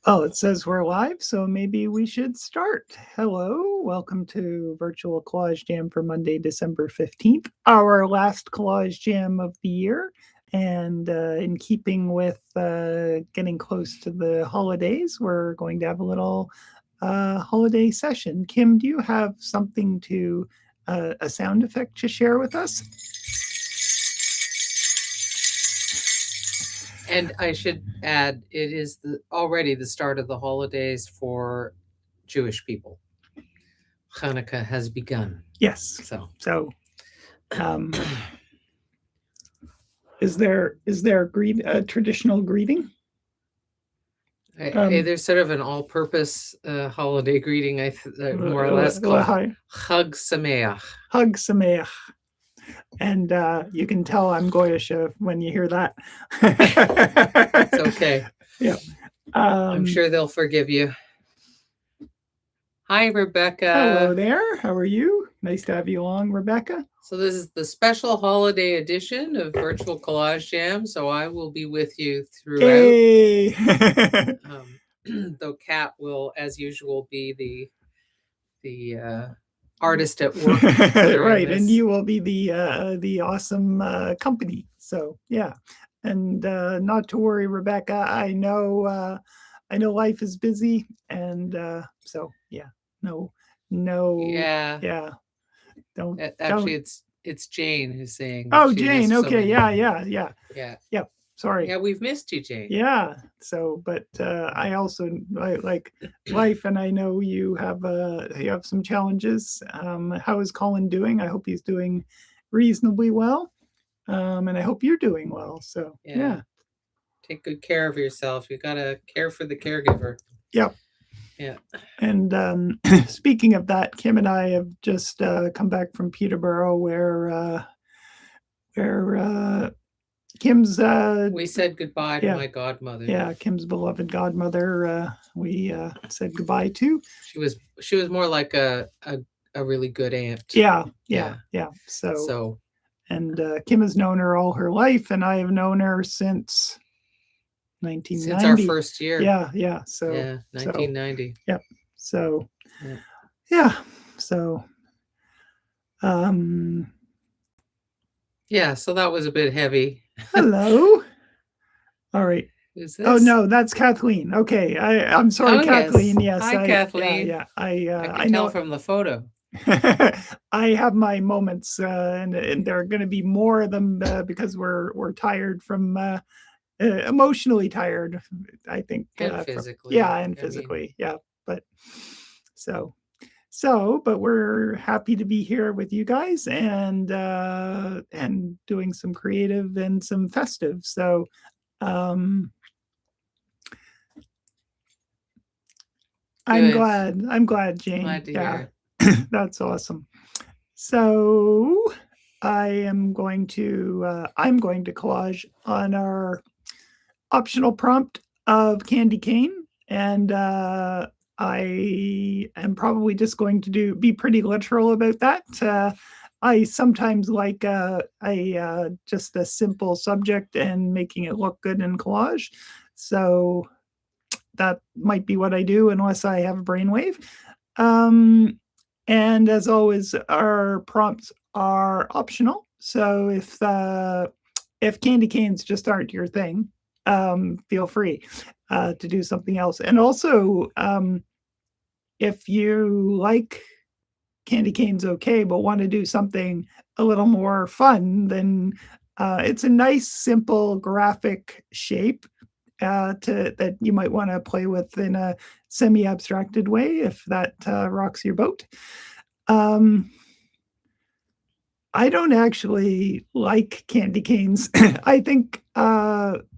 Well, it says we're live, so maybe we should start. Hello, welcome to Virtual Collage Jam for Monday, December 15th, our last Collage Jam of the year. And in keeping with getting close to the holidays, we're going to have a little holiday session. Kim, do you have something to, a sound effect to share with us? And I should add, it is already the start of the holidays for Jewish people. Hanukkah has begun. Yes. So is there a traditional greeting? There's sort of an all-purpose holiday greeting, more or less called Chag Sameach. Chag Sameach. And you can tell I'm Goyish when you hear that. It's okay. Yeah. I'm sure they'll forgive you. Hi, Rebecca. Hello there. How are you? Nice to have you along, Rebecca. So this is the special holiday edition of Virtual Collage Jam. So I will be with you throughout. Hey. Though Kat will, as usual, be the artist at work. Right, and you will be the awesome company. So yeah, and not to worry, Rebecca. I know life is busy, and so yeah, no, yeah. Don't actually, it's Jane who's saying. Oh, Jane. Okay, yeah. Sorry. Yeah, we've missed you, Jane. Yeah. So, but I also like life, and I know you have some challenges. How is Colin doing? I hope he's doing reasonably well, and I hope you're doing well. So, yeah. Take good care of yourself. You gotta care for the caregiver. Yep. Yeah. And speaking of that, Kim and I have just come back from Peterborough, where Kim's we said goodbye to my godmother. Yeah, Kim's beloved godmother. We said goodbye to. She was more like a really good aunt. Yeah. So and Kim has known her all her life, and I have known her since 1990. Since our first year. Yeah. So 1990. Yep. So yeah. So yeah, so that was a bit heavy. Hello. All right. Who's this? Oh no, that's Kathleen. Okay, I'm sorry, Kathleen. Yes. Hi, Kathleen. Yeah. I can tell from the photo. I have my moments, and there are going to be more of them because we're tired from emotionally tired. I think. And physically. And physically. Yeah, but but we're happy to be here with you guys and doing some creative and some festive. So I'm glad, Jane. Glad to hear. That's awesome. So I'm going to collage on our optional prompt of CandyCane, and I am probably just going to be pretty literal about that. I sometimes like just a simple subject and making it look good in collage. So that might be what I do unless I have a brainwave. And as always, our prompts are optional. So if CandyCanes just aren't your thing, feel free to do something else. And also, if you like CandyCane's okay, but want to do something a little more fun, then it's a nice, simple graphic shape that you might want to play with in a semi-abstracted way, if that rocks your boat. I don't actually like CandyCanes. I think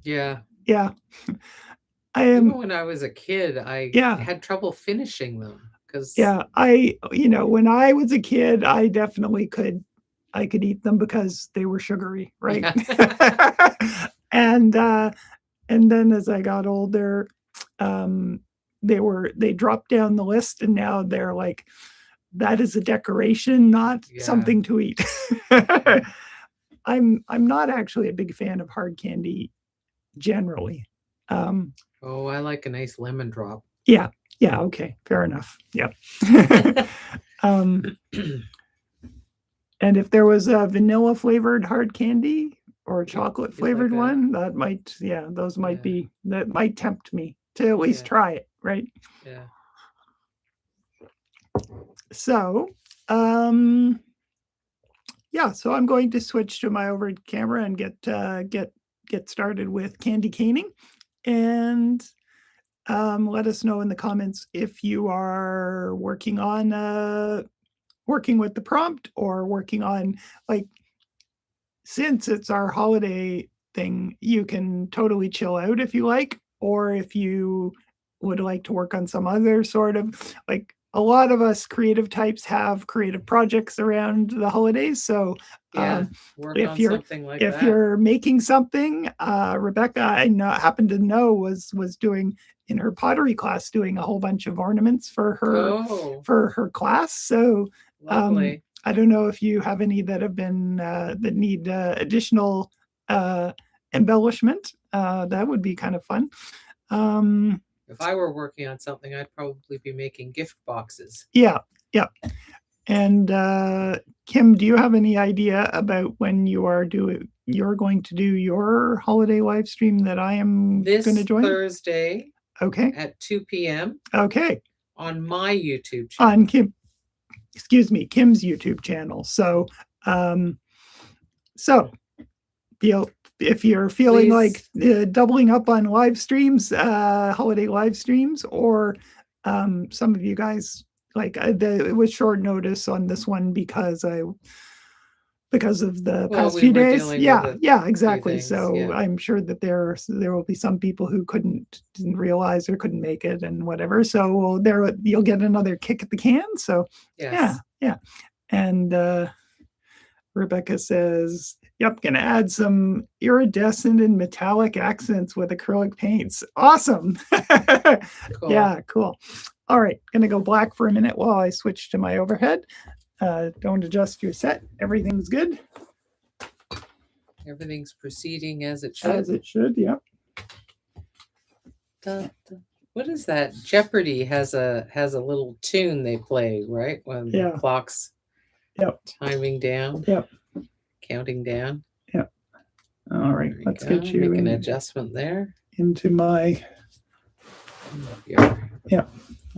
yeah. I am. Even when I was a kid, I had trouble finishing them because when I was a kid, I definitely could eat them because they were sugary, right? Yeah. And then as I got older, they dropped down the list, and now they're like, that is a decoration, not something to eat. I'm not actually a big fan of hard candy generally. Oh, I like a nice lemon drop. Yeah. Okay. Fair enough. Yep. And if there was a vanilla flavored hard candy or a chocolate flavored one, that might, those might be, that might tempt me to at least try it, right? Yeah. So, so I'm going to switch to my overhead camera and get started with candy caning, and let us know in the comments if you are working with the prompt or working on, like, since it's our holiday thing, you can totally chill out if you like, or if you would like to work on some other sort of, like, a lot of us creative types have creative projects around the holidays. So work if on you're something like if that. you're making something, Rebecca, I happen to know, was doing in her pottery class, doing a whole bunch of ornaments for her class. So Lovely. I don't know if you have any that have been that need additional embellishment. That would be kind of fun. If I were working on something, I'd probably be making gift boxes. Yeah. And Kim, do you have any idea about when you're going to do your holiday live stream that I am going to join? This Thursday. Okay. At 2 p.m. Okay. On my YouTube channel. On Kim's YouTube channel. So, if you're feeling like doubling up on live streams, holiday live streams, or some of you guys, like, it was short notice on this one because of the past few days. Yeah, exactly. So I'm sure that there will be some people who didn't realize or couldn't make it and whatever. So you'll get another kick at the can. So yeah. And Rebecca says, yep, gonna add some iridescent and metallic accents with acrylic paints. Awesome. Cool. Yeah, cool. All right, gonna go black for a minute while I switch to my overhead. Don't adjust your set. Everything's good. Everything's proceeding as it should. As it should, yep. What is that? Jeopardy has a little tune they play, right? When the clock's timing down. Yep. Counting down. Yep. All right, let's get you make an adjustment there. Into my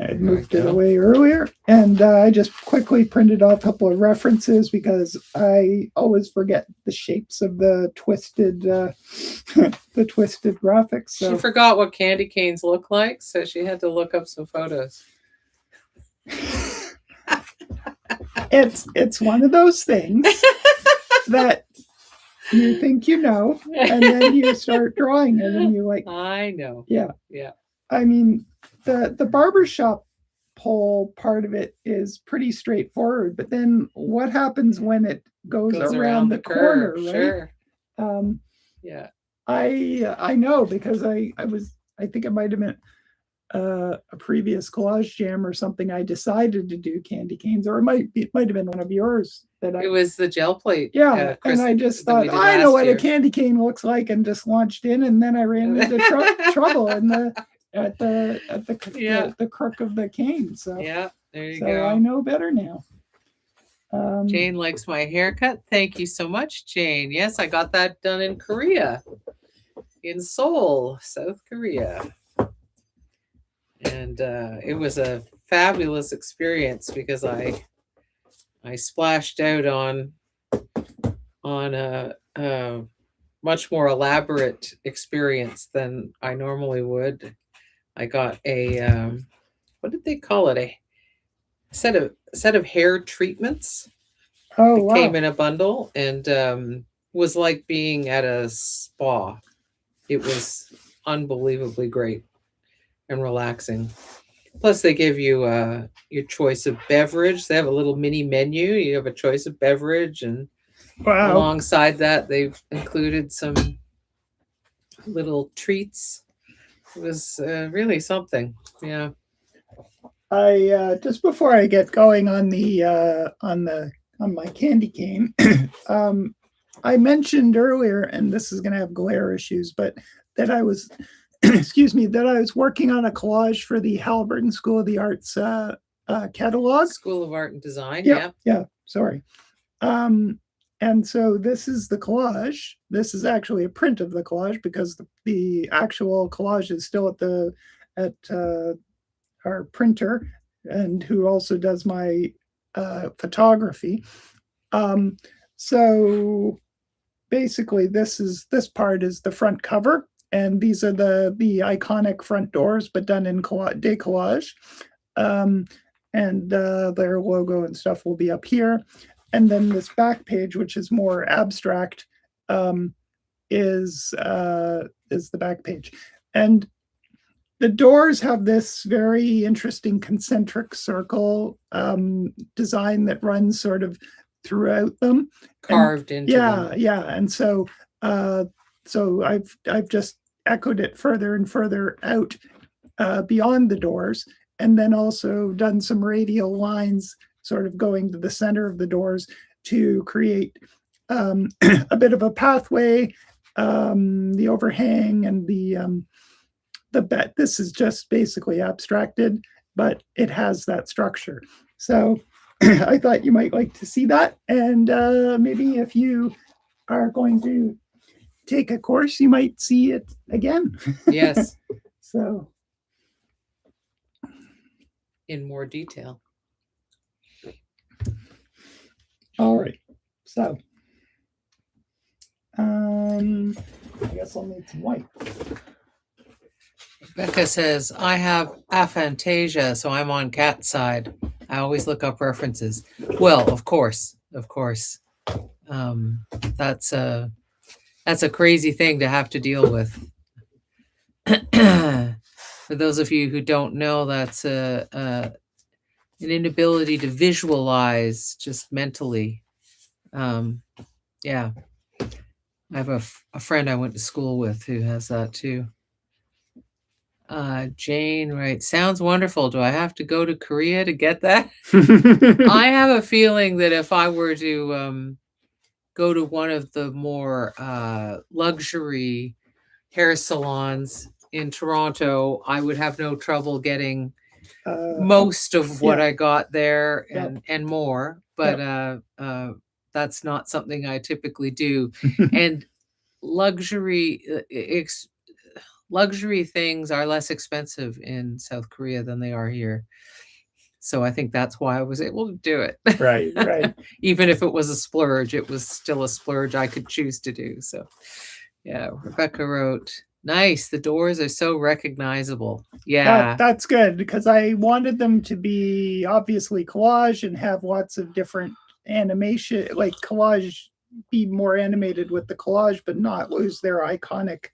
I moved it away earlier, and I just quickly printed off a couple of references because I always forget the shapes of the twisted graphics. So. She forgot what candy canes look like, so she had to look up some photos. It's one of those things that you think you know, and then you start drawing it, and you're like, I know. Yeah. I mean, the barbershop pole part of it is pretty straightforward, but then what happens when it goes around the corner, right? Sure. I know, because I think it might have been a previous collage jam or something. I decided to do candy canes, or it might have been one of yours it was the gel plate. Yeah, and I just thought, I know what a candy cane looks like, and just launched in, and then I ran into trouble at the crook of the cane. So there you go. I know better now. Jane likes my haircut. Thank you so much, Jane. Yes, I got that done in Korea, in Seoul, South Korea. And it was a fabulous experience because I splashed out on a much more elaborate experience than I normally would. I got a what did they call it? A set of hair treatments. Oh, wow. Came in a bundle, and was like being at a spa. It was unbelievably great and relaxing. Plus, they give you your choice of beverage. They have a little mini menu. You have a choice of beverage, and alongside that, they've included some little treats. It was really something. Yeah. I just before I get going on my candy cane, I mentioned earlier, and this is going to have glare issues, but that I was excuse me, that I was working on a collage for the Halliburton School of the Arts catalog. School of Art and Design. Yeah. Sorry. And so this is the collage. This is actually a print of the collage because the actual collage is still at our printer, and who also does my photography. So basically, this part is the front cover, and these are the iconic front doors, but done in decollage. And their logo and stuff will be up here. And then this back page, which is more abstract, is the back page. And the doors have this very interesting concentric circle design that runs sort of throughout them, carved into them. Yeah. And so I've just echoed it further and further out beyond the doors, and then also done some radial lines sort of going to the center of the doors to create a bit of a pathway, the overhang, and the bed. This is just basically abstracted, but it has that structure. So I thought you might like to see that, and maybe if you are going to take a course, you might see it again. Yes. So in more detail. All right. So I guess I'll need some white. Becca says, I have aphantasia, so I'm on Kat's side. I always look up references. Well, of course. That's a crazy thing to have to deal with. For those of you who don't know, that's an inability to visualize just mentally. Yeah. I have a friend I went to school with who has that too. Jane, right. Sounds wonderful. Do I have to go to Korea to get that? I have a feeling that if I were to go to one of the more luxury hair salons in Toronto, I would have no trouble getting most of what I got there and more. But that's not something I typically do. And luxury things are less expensive in South Korea than they are here. So I think that's why I was able to do it. Right. Even if it was a splurge, it was still a splurge I could choose to do. So yeah, Rebecca wrote, nice. The doors are so recognizable. Yeah. That's good, because I wanted them to be obviously collage and have lots of different animation, like collage, be more animated with the collage, but not lose their iconic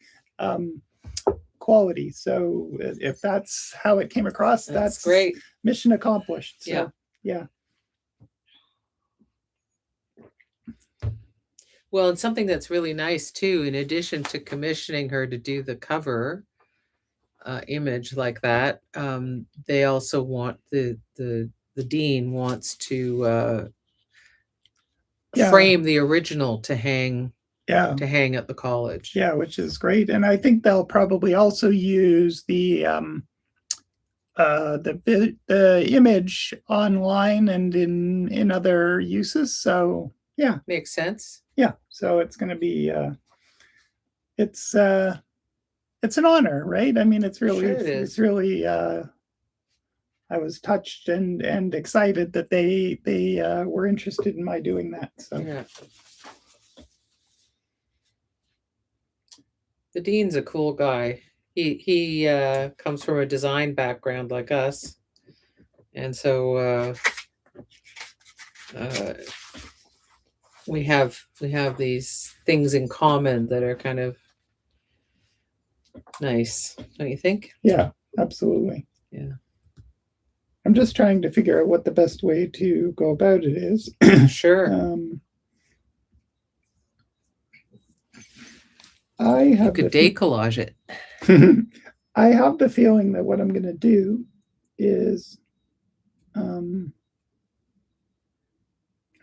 quality. So if that's how it came across, that's great. Mission accomplished. So, yeah. Well, and something that's really nice too, in addition to commissioning her to do the cover image like that, they also want the dean wants to frame the original to hang at the college. Yeah, which is great. And I think they'll probably also use the image online and in other uses. So yeah, makes sense. Yeah, so it's going to be it's an honor, right? I mean, it's really sure it is. It's really I was touched and excited that they were interested in my doing that. So yeah. The dean's a cool guy. He comes from a design background like us, and so we have these things in common that are kind of nice, don't you think? Yeah, absolutely. Yeah. I'm just trying to figure out what the best way to go about it is. Sure. You could decollage it. I have the feeling that what I'm going to do is, all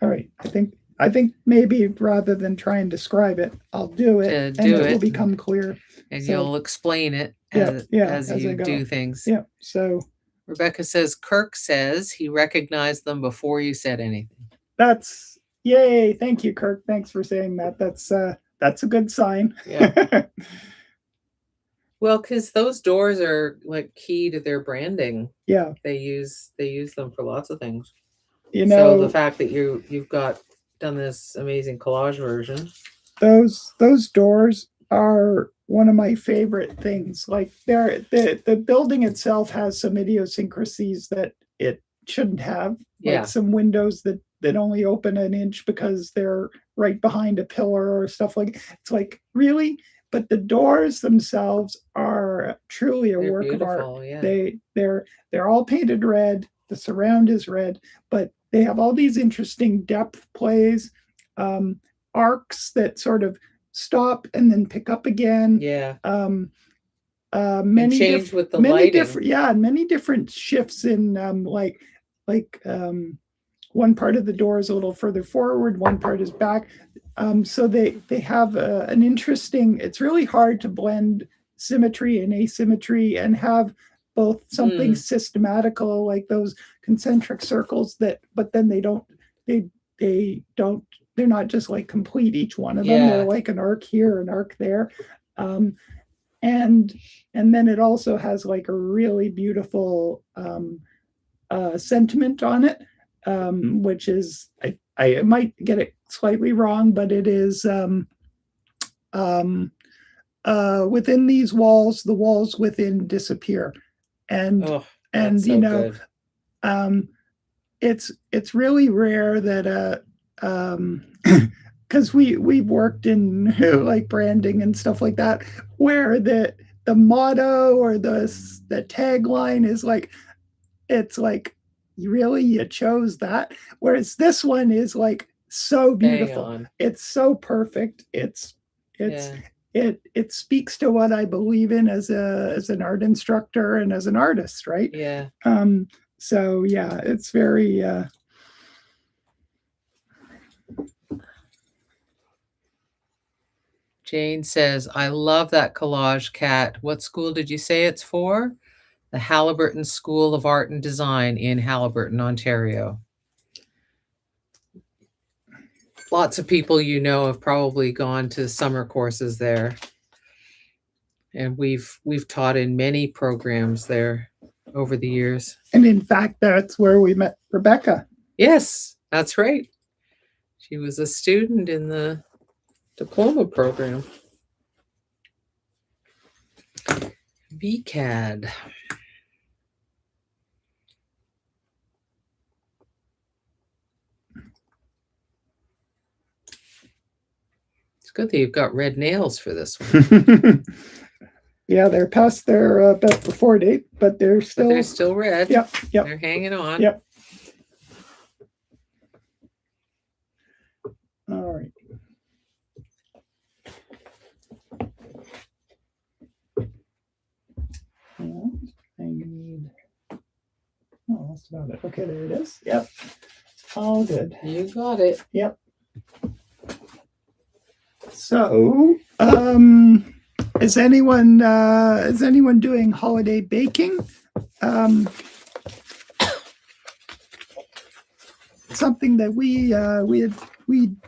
right, I think I think maybe rather than try and describe it, I'll do it, To and do it will it. become clear. And So- you'll explain it Yeah, as as I you go. do things. Yeah. So Rebecca says Kirk says he recognized them before you said anything. that's yay! Thank you, Kirk. Thanks for saying that. That's a good sign. Yeah. Well, because those doors are like key to their branding. Yeah. They use them for lots of things. You So know, the fact that you've done this amazing collage version. those doors are one of my favorite things. Like the building itself has some idiosyncrasies that it shouldn't have. Like Yeah. some windows that only open an inch because they're right behind a pillar or stuff like. It's like, really? But the doors themselves are truly a They're work of art. beautiful, yeah. They're all painted red. The surround is red, but they have all these interesting depth plays, arcs that sort of stop and then pick up again. Yeah. Many change with the many lighting. different, yeah, many different shifts in one part of the door is a little further forward, one part is back. So they have an interesting. It's really hard to blend symmetry and asymmetry and have both something systematical like those concentric circles but then they're not just like complete each one of them. Yeah. They're like an arc here, an arc there. And then it also has like a really beautiful sentiment on it, which is I might get it slightly wrong, but it is within these walls, the walls within disappear, and that's so good. It's really rare that because we've worked in like branding and stuff like that, where the motto or the tagline is like, it's like, really, you chose that, whereas this one is like so beautiful. It's so perfect. It speaks to what I believe in as an art instructor and as an artist, right? Yeah. So yeah, it's very Jane says, I love that collage, Kat. What school did you say it's for? The Haliburton School of Art and Design in Haliburton, Ontario. Lots of people have probably gone to summer courses there. And we've taught in many programs there over the years. And in fact, that's where we met Rebecca. Yes, that's right. She was a student in the diploma program. VCAD. It's good that you've got red nails for this one. Yeah, they're past their best before date, but they're still red. Yep. They're hanging on. Yep. All right. I need. Oh, that's about it. Okay, there it is. Yep. All good. You got it. Yep. So, is anyone doing holiday baking? Something that we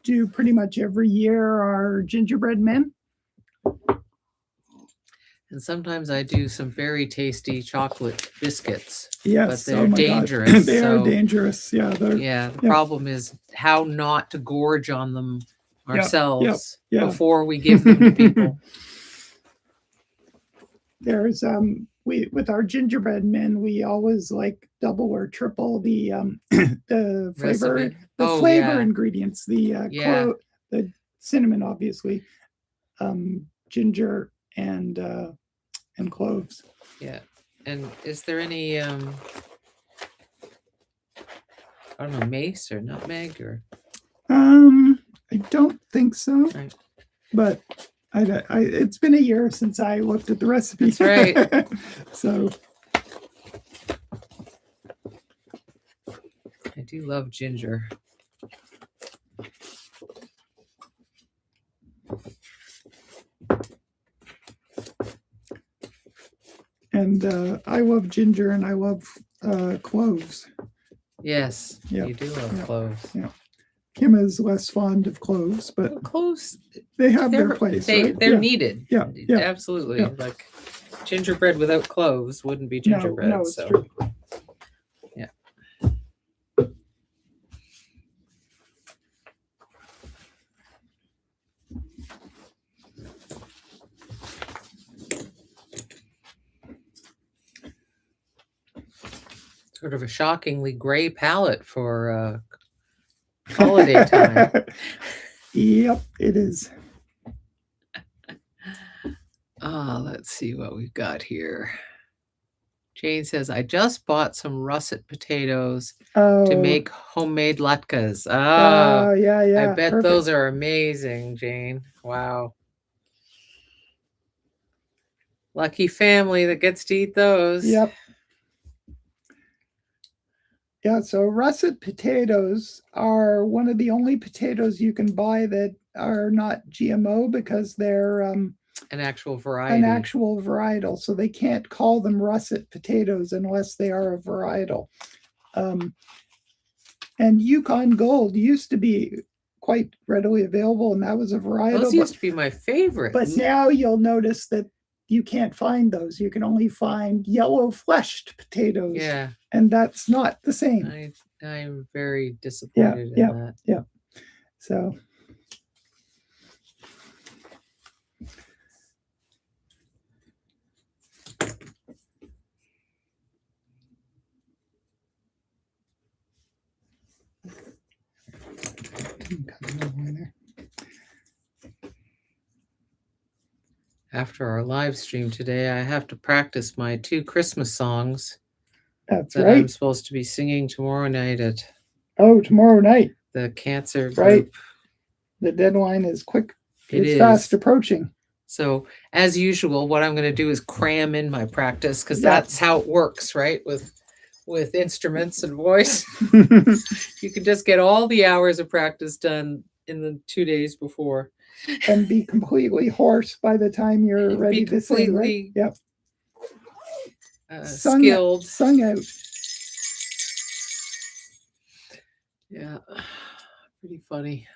do pretty much every year are gingerbread men. And sometimes I do some very tasty chocolate biscuits. Yes, but they're dangerous. They are dangerous. Yeah. The problem is how not to gorge on them ourselves before we give them to people. There's with our gingerbread men, we always like double or triple the flavor ingredients, the cinnamon, obviously, ginger and cloves. Yeah. And is there any I don't know, mace or nutmeg or I don't think so. Right. But it's been a year since I looked at the recipe. That's right. So I do love ginger. And I love ginger and I love cloves. Yes, Yep. you do love Yep. cloves. Yeah. Kim is less fond of cloves, but Well, cloves, they have their place. Right? They're Yeah. needed. Yeah. Yeah. Absolutely. Yeah. Like gingerbread without cloves wouldn't be No, gingerbread. no, it's so true. yeah. Sort of a shockingly gray palette for holiday time. Yep, it is. Let's see what we've got here. Jane says, I just bought some russet potatoes to make homemade latkes. Oh, yeah, yeah. I bet perfect. those are amazing, Jane. Wow. Lucky family that gets to eat those. Yep. Yeah, so russet potatoes are one of the only potatoes you can buy that are not GMO because they're an actual variety. an actual varietal. So they can't call them russet potatoes unless they are a varietal. And Yukon Gold used to be quite readily available, and that was a varietal. Those used to be my favorites. But now you'll notice that you can't find those. You can only find yellow fleshed potatoes. Yeah. And that's not the same. I'm very disappointed in that. Yeah. So After our live stream today, I have to practice my 2 Christmas songs. That's that right. I'm supposed to be singing tomorrow night at tomorrow night. the cancer group. Right. The deadline is quick. It's fast approaching. So as usual, what I'm going to do is cram in my practice because that's how it works, right? With instruments and voice. You can just get all the hours of practice done in the 2 days before. And be completely hoarse by the time you're ready to sing, right? Yep. Skilled. Sung out. Yeah. Pretty funny.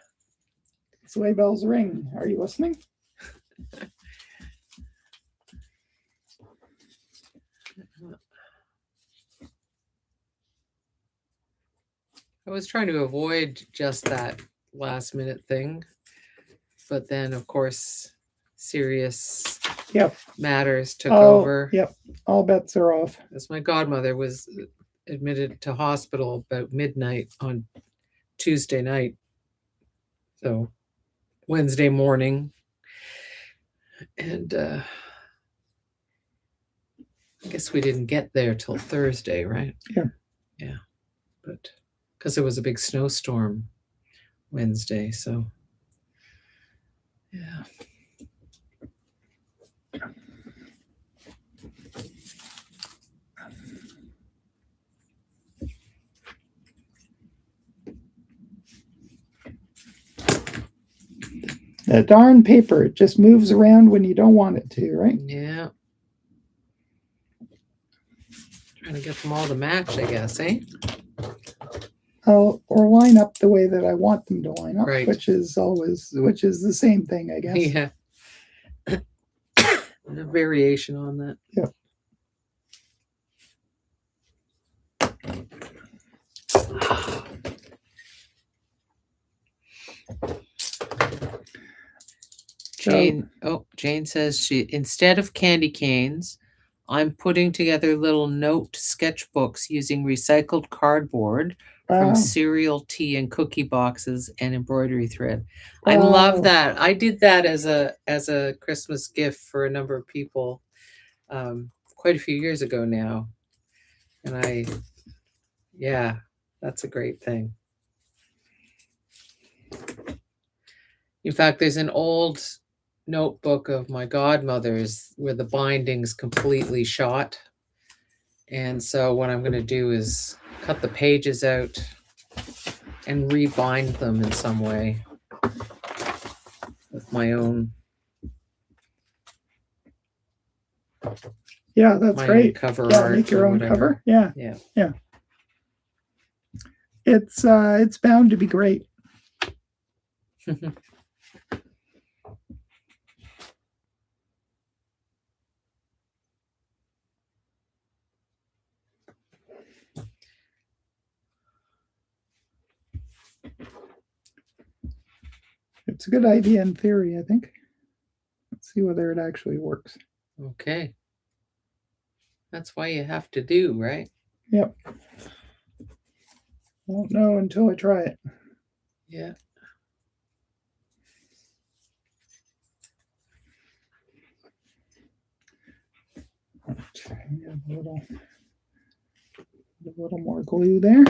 Sleigh bells ring. Are you listening? I was trying to avoid just that last minute thing. But then, of course, serious matters took over. Yep. All bets are off. As my godmother was admitted to hospital about midnight on Tuesday night. So Wednesday morning. And I guess we didn't get there till Thursday, right? Yeah. Yeah. But because it was a big snowstorm Wednesday, so yeah. That darn paper, it just moves around when you don't want it to, right? Yeah. Trying to get them all to match, I guess, eh? Or line up the way that I want them to line up, right. which is the same thing, I guess. Yeah. A variation on that. Yep. Jane says instead of candy canes, I'm putting together little note sketchbooks using recycled cardboard from cereal, tea, and cookie boxes and embroidery thread. I love that. I did that as a Christmas gift for a number of people quite a few years ago now. And that's a great thing. In fact, there's an old notebook of my godmother's where the binding's completely shot. And so what I'm going to do is cut the pages out and rebind them in some way with my own. Yeah, that's my great. cover Yeah, art make your or own whatever. cover. Yeah. Yeah. It's bound to be great. It's a good idea in theory, I think. Let's see whether it actually works. Okay. That's why you have to do, right? Yep. Won't know until I try it. Yeah. Okay, a little more glue there.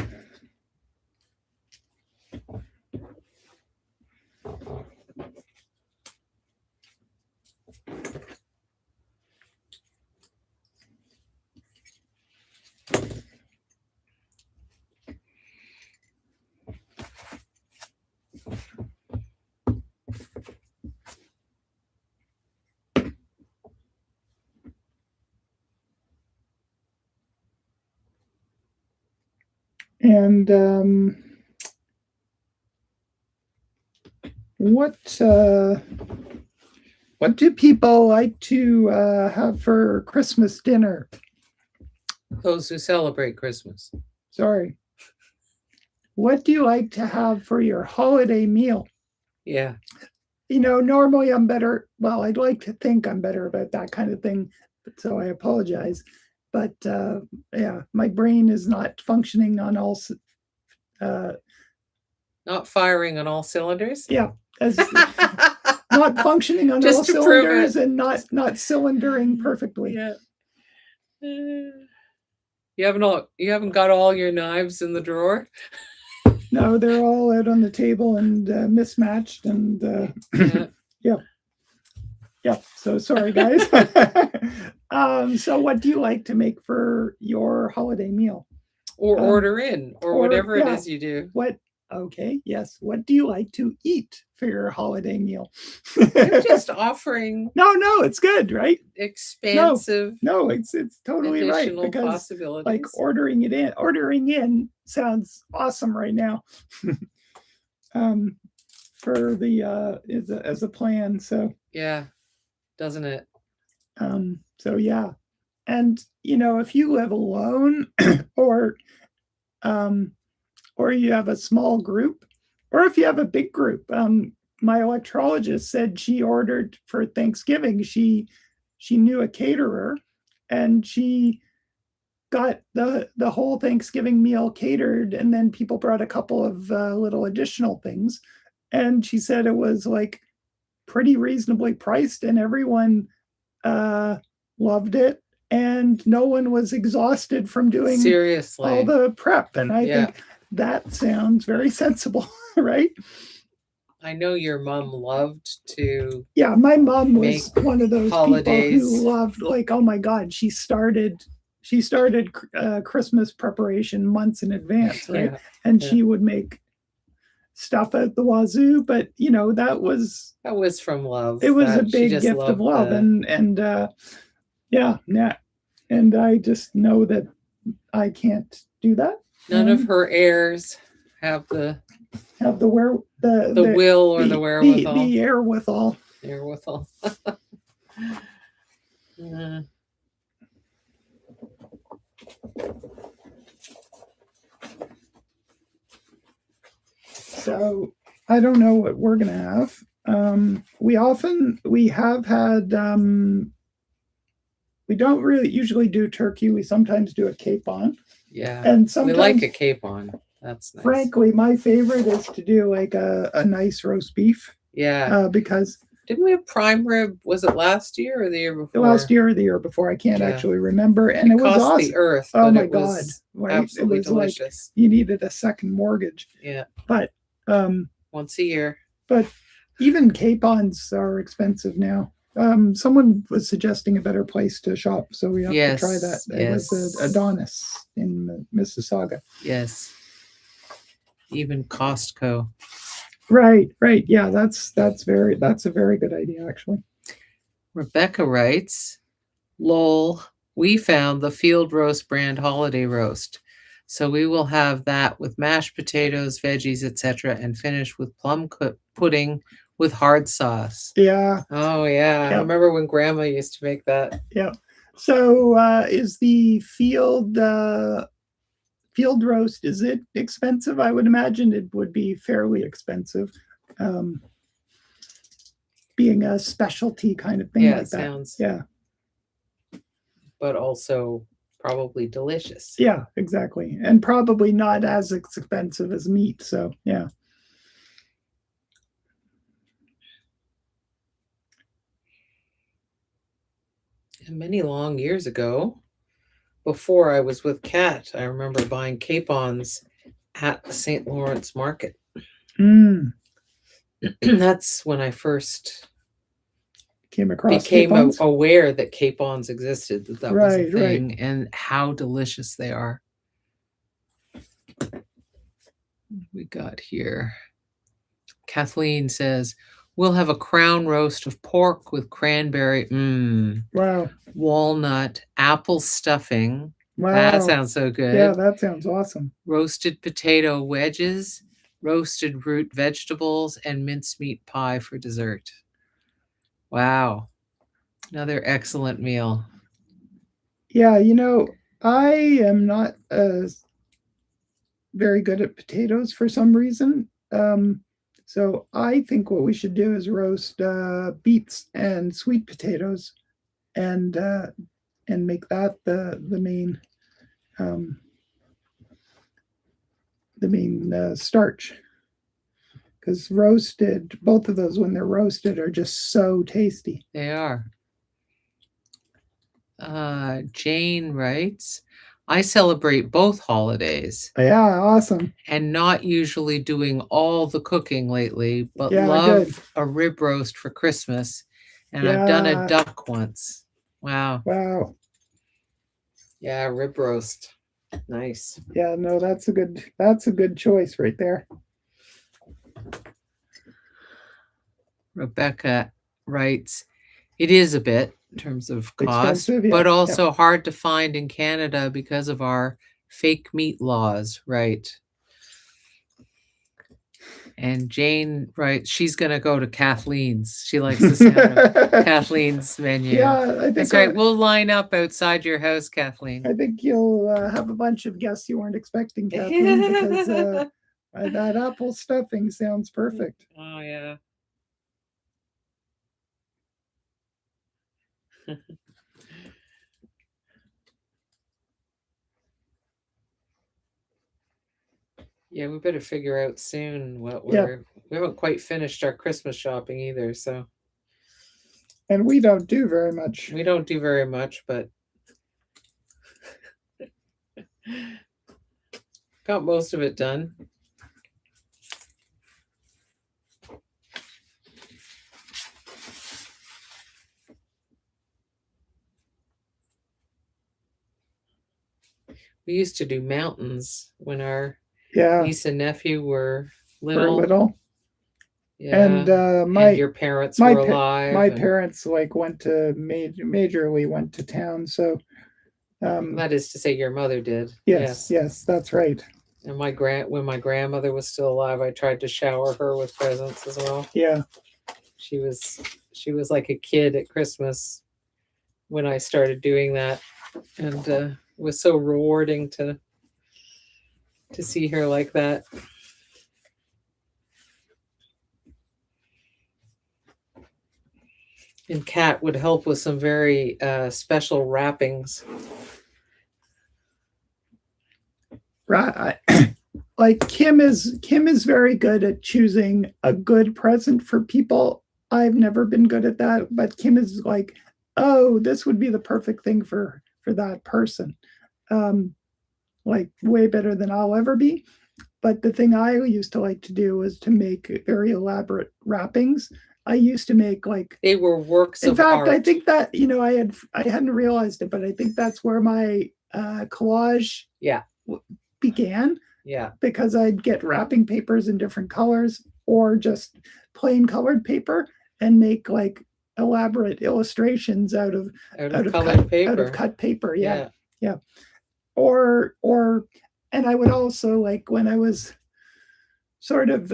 And what do people like to have for Christmas dinner? Those who celebrate Christmas. Sorry. What do you like to have for your holiday meal? Yeah. Normally I'm better. Well, I'd like to think I'm better about that kind of thing, so I apologize. But yeah, my brain is not functioning on all. Not firing on all cylinders. Yeah, as not functioning on all cylinders and not cylindering perfectly. Yeah. You haven't got all your knives in the drawer? No, they're all out on the table and mismatched and yeah. So sorry, guys. So what do you like to make for your holiday meal? Or order in, or whatever it is you do. Okay, yes. What do you like to eat for your holiday meal? You're just offering. No, it's good, right? Expansive. No, it's totally right because possibilities. Like ordering in sounds awesome right now. For the as a plan. So yeah, doesn't it? So yeah, and if you live alone or you have a small group, or if you have a big group. My electrologist said she ordered for Thanksgiving. She knew a caterer, and she got the whole Thanksgiving meal catered, and then people brought a couple of little additional things. And she said it was like pretty reasonably priced, and everyone loved it, and no one was exhausted from doing all the prep. And I think that sounds very sensible, right? I know your mom loved to. Yeah, my mom was one of those holidays. People who loved, like, oh my God, she started Christmas preparation months in advance, right? And she would make stuff at the wazoo, but that was from love. It was a big gift of love, and yeah, and I just know that I can't do that. None of her heirs have the will or the wherewithal. The wherewithal. So I don't know what we're gonna have. We have had. We don't really usually do turkey. We sometimes do a capon. Yeah, and sometimes we like a capon. That's nice. Frankly, my favorite is to do like a nice roast beef. Yeah, because didn't we have prime rib? Was it last year or the year before? Last year or the year before. I can't actually remember. And it was awesome. The earth. Oh my God! Right? Absolutely it was delicious. Like you needed a second mortgage. Yeah. But once a year. But even capons are expensive now. Someone was suggesting a better place to shop, so we have to try that. It was Adonis in Mississauga. Yes. Even Costco. Right. Yeah, that's a very good idea, actually. Rebecca writes, "Lol, We found the Field Roast brand holiday roast. So we will have that with mashed potatoes, veggies, etc., and finish with plum pudding with hard sauce. Yeah. Oh yeah, I Yep. remember when Grandma used to make that. Yeah. So is the field roast, is it expensive? I would imagine it would be fairly expensive. Being a specialty kind of thing Yeah, like it that. sounds. Yeah. But also probably delicious. Yeah, exactly. And probably not as expensive as meat. So yeah. And many long years ago, before I was with Kat, I remember buying capons at the St. Lawrence Market. Mm. That's when I first became aware that capons existed, that was a Right, thing, right. and how delicious they are. We got here. Kathleen says, we'll have a crown roast of pork with cranberry, Wow. walnut, apple stuffing. Wow. That sounds so good. Yeah, that sounds awesome. Roasted potato wedges, roasted root vegetables, and mincemeat pie for dessert. Wow. Another excellent meal. Yeah, I am not very good at potatoes for some reason. So I think what we should do is roast beets and sweet potatoes, and make that the main starch. Because both of those when they're roasted are just so tasty. They are. Jane writes, I celebrate both holidays. Yeah, awesome. And not usually doing all the cooking lately, but Yeah, love good. a rib roast for Christmas. And I've done a duck once. Wow. Wow. Yeah, rib roast. Nice. Yeah, no, that's a good choice right there. Rebecca writes, it is a bit in terms of cost, Expensive, yeah, but also hard to find in Canada because of our fake meat laws, right? And Jane writes, she's going to go to Kathleen's. She likes the sound of Kathleen's menu. Yeah, I think that's right. We'll line up outside your house, Kathleen. I think you'll have a bunch of guests you weren't expecting, Kathleen, because that apple stuffing sounds perfect. Oh, yeah. Yeah, we better figure out soon what we haven't quite finished our Christmas shopping either, so. And we don't do very much. We don't do very much, but got most of it done. We used to do mountains when our niece and nephew were little. Yeah. And your parents were alive. My parents went to majorly went to town. So that is to say, your mother did. Yes, that's right. And when my grandmother was still alive, I tried to shower her with presents as well. Yeah. She was like a kid at Christmas when I started doing that, and it was so rewarding to see her like that. And Kat would help with some very special wrappings. Right. Like Kim is very good at choosing a good present for people. I've never been good at that, but Kim is like, oh, this would be the perfect thing for that person. Like way better than I'll ever be. But the thing I used to like to do was to make very elaborate wrappings. I used to make they were works of art. In fact, I think that I hadn't realized it, but I think that's where my collage began. Yeah, because I'd get wrapping papers in different colors or just plain colored paper and make elaborate illustrations out of colored paper. out of cut paper. Yeah. Or and I would also, like, when I was sort of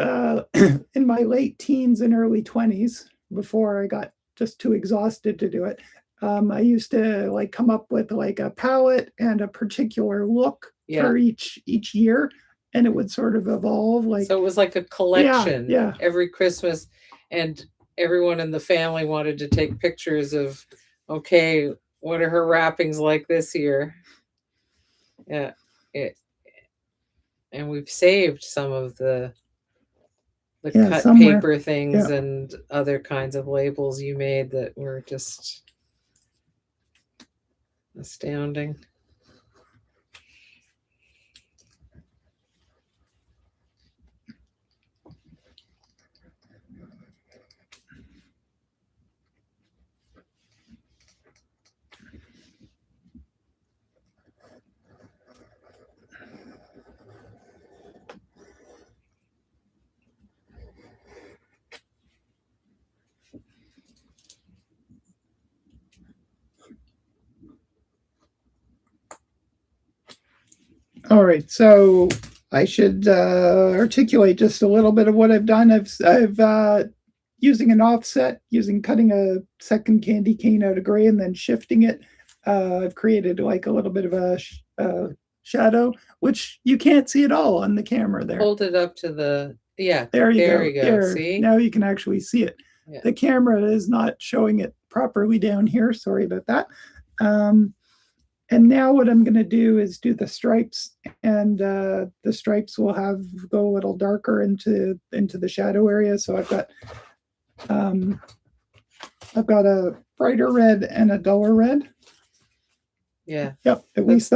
in my late teens and early 20s, before I got just too exhausted to do it, I used to like come up with like a palette and a particular look for each year, and it would sort of evolve. Like, so it was like a collection. Yeah. Every Christmas, and everyone in the family wanted to take pictures of, okay, what are her wrappings like this year? Yeah, and we've saved some of the cut somewhere. paper things and other kinds of labels you made that were just astounding. All right, so I should articulate just a little bit of what I've done. I've using an offset, cutting a second candy cane out of gray and then shifting it. I've created like a little bit of a shadow, which you can't see at all on the camera there. Hold it up to the, there you go. There. See? Now you can actually see it. Yeah. The camera is not showing it properly down here. Sorry about that. And now what I'm going to do is do the stripes, and the stripes will go a little darker into the shadow area. So I've got a brighter red and a duller red. Yeah. Yep. At least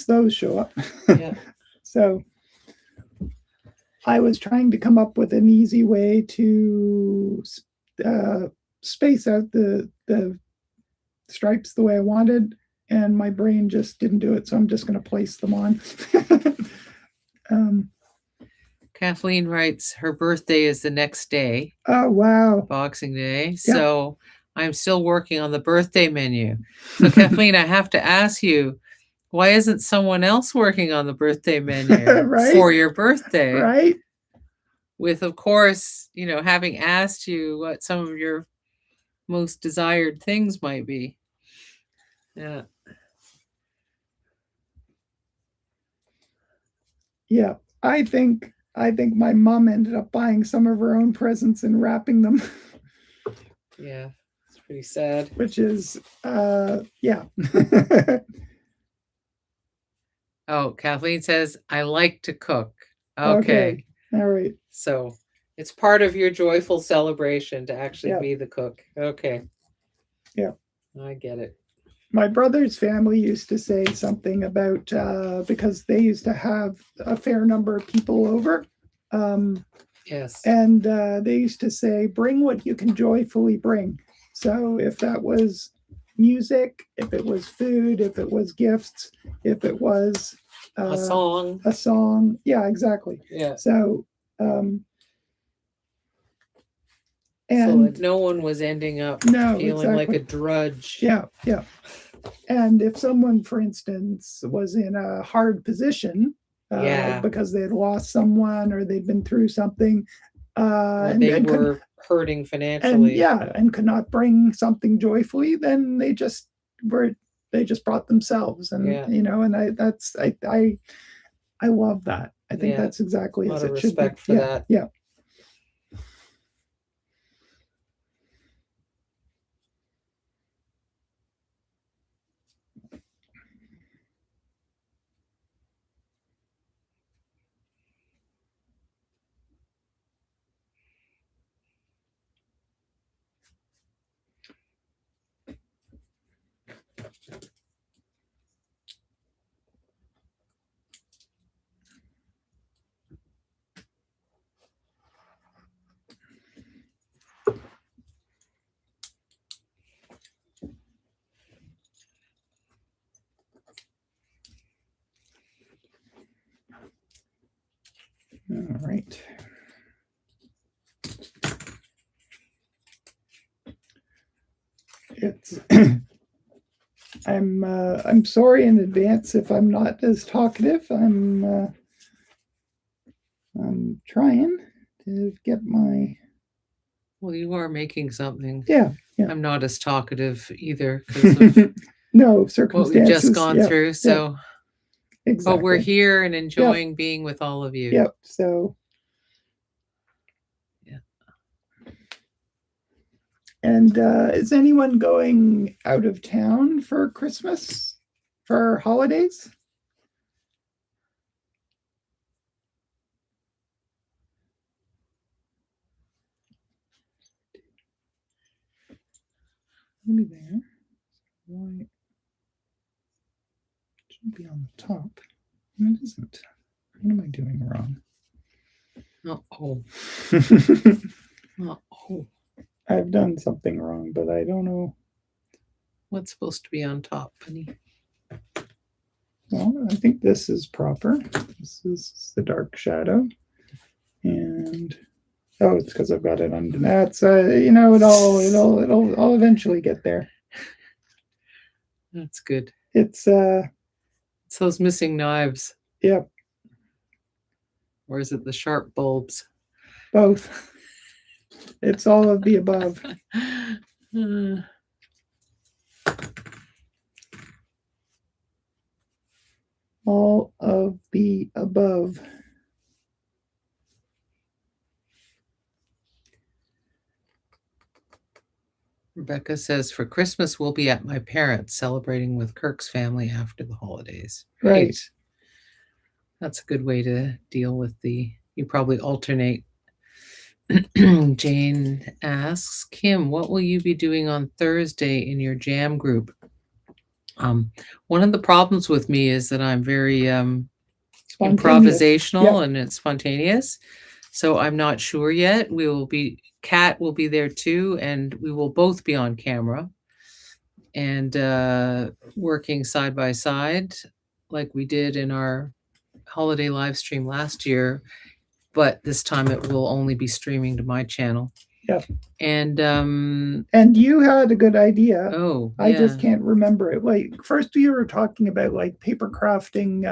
those show up. Yeah. So I was trying to come up with an easy way to space out the stripes the way I wanted, and my brain just didn't do it, so I'm just going to place them on. Kathleen writes her birthday is the next day. Oh, wow. Boxing Day. Yep. So I'm still working on the birthday menu. So Kathleen, I have to ask you, why isn't someone else working on the birthday menu right? For your birthday? Right. With, of course, having asked you what some of your most desired things might be. Yeah. Yeah. I think my mom ended up buying some of her own presents and wrapping them. Yeah. It's pretty sad. Which is yeah. Oh, Kathleen says, I like to cook. Okay. All right. So it's part of your joyful celebration to actually be the cook. Okay. Yeah. I get it. My brother's family used to say something about, because they used to have a fair number of people over. Yes. And they used to say, bring what you can joyfully bring. So if that was music, if it was food, if it was gifts, if it was a song. Yeah, exactly. Yeah. So, so that no one was ending up feeling like a drudge. Yeah. And if someone, for instance, was in a hard position because they had lost someone or they'd been through something, and they were hurting financially, and could not bring something joyfully, then they just brought themselves, and and I love that. I think that's exactly as it should be. For that. Yeah. it's I'm sorry in advance if I'm not as talkative. I'm trying to get my Well, you are making something. yeah. I'm not as talkative either because of No what circumstances. we've just gone yeah, through. So, exactly. but we're here and enjoying being with all of you. Yep. So. Yeah. And is anyone going out of town for Christmas, for holidays? Maybe there. Why? It should be on the top. And it isn't. What am I doing wrong? Oh. Oh. I've done something wrong, but I don't know. What's supposed to be on top, honey? Well, I think this is proper. This is the dark shadow. And oh, it's because I've got it under. That's it'll eventually get there. That's good. It's those missing knives. Yep. Or is it the sharp bulbs? Both. It's all of the above. All of the above. Rebecca says, for Christmas, we'll be at my parents' celebrating with Kirk's family after the holidays. Right. That's a good way to deal with you probably alternate. Jane asks, Kim, what will you be doing on Thursday in your jam group? One of the problems with me is that I'm very improvisational and it's spontaneous. So I'm not sure yet. Kat will be there too, and we will both be on camera and working side by side like we did in our holiday live stream last year, but this time it will only be streaming to my channel. Yeah. And you had a good idea. Oh, I just can't remember it. Like first you were talking about like paper crafting.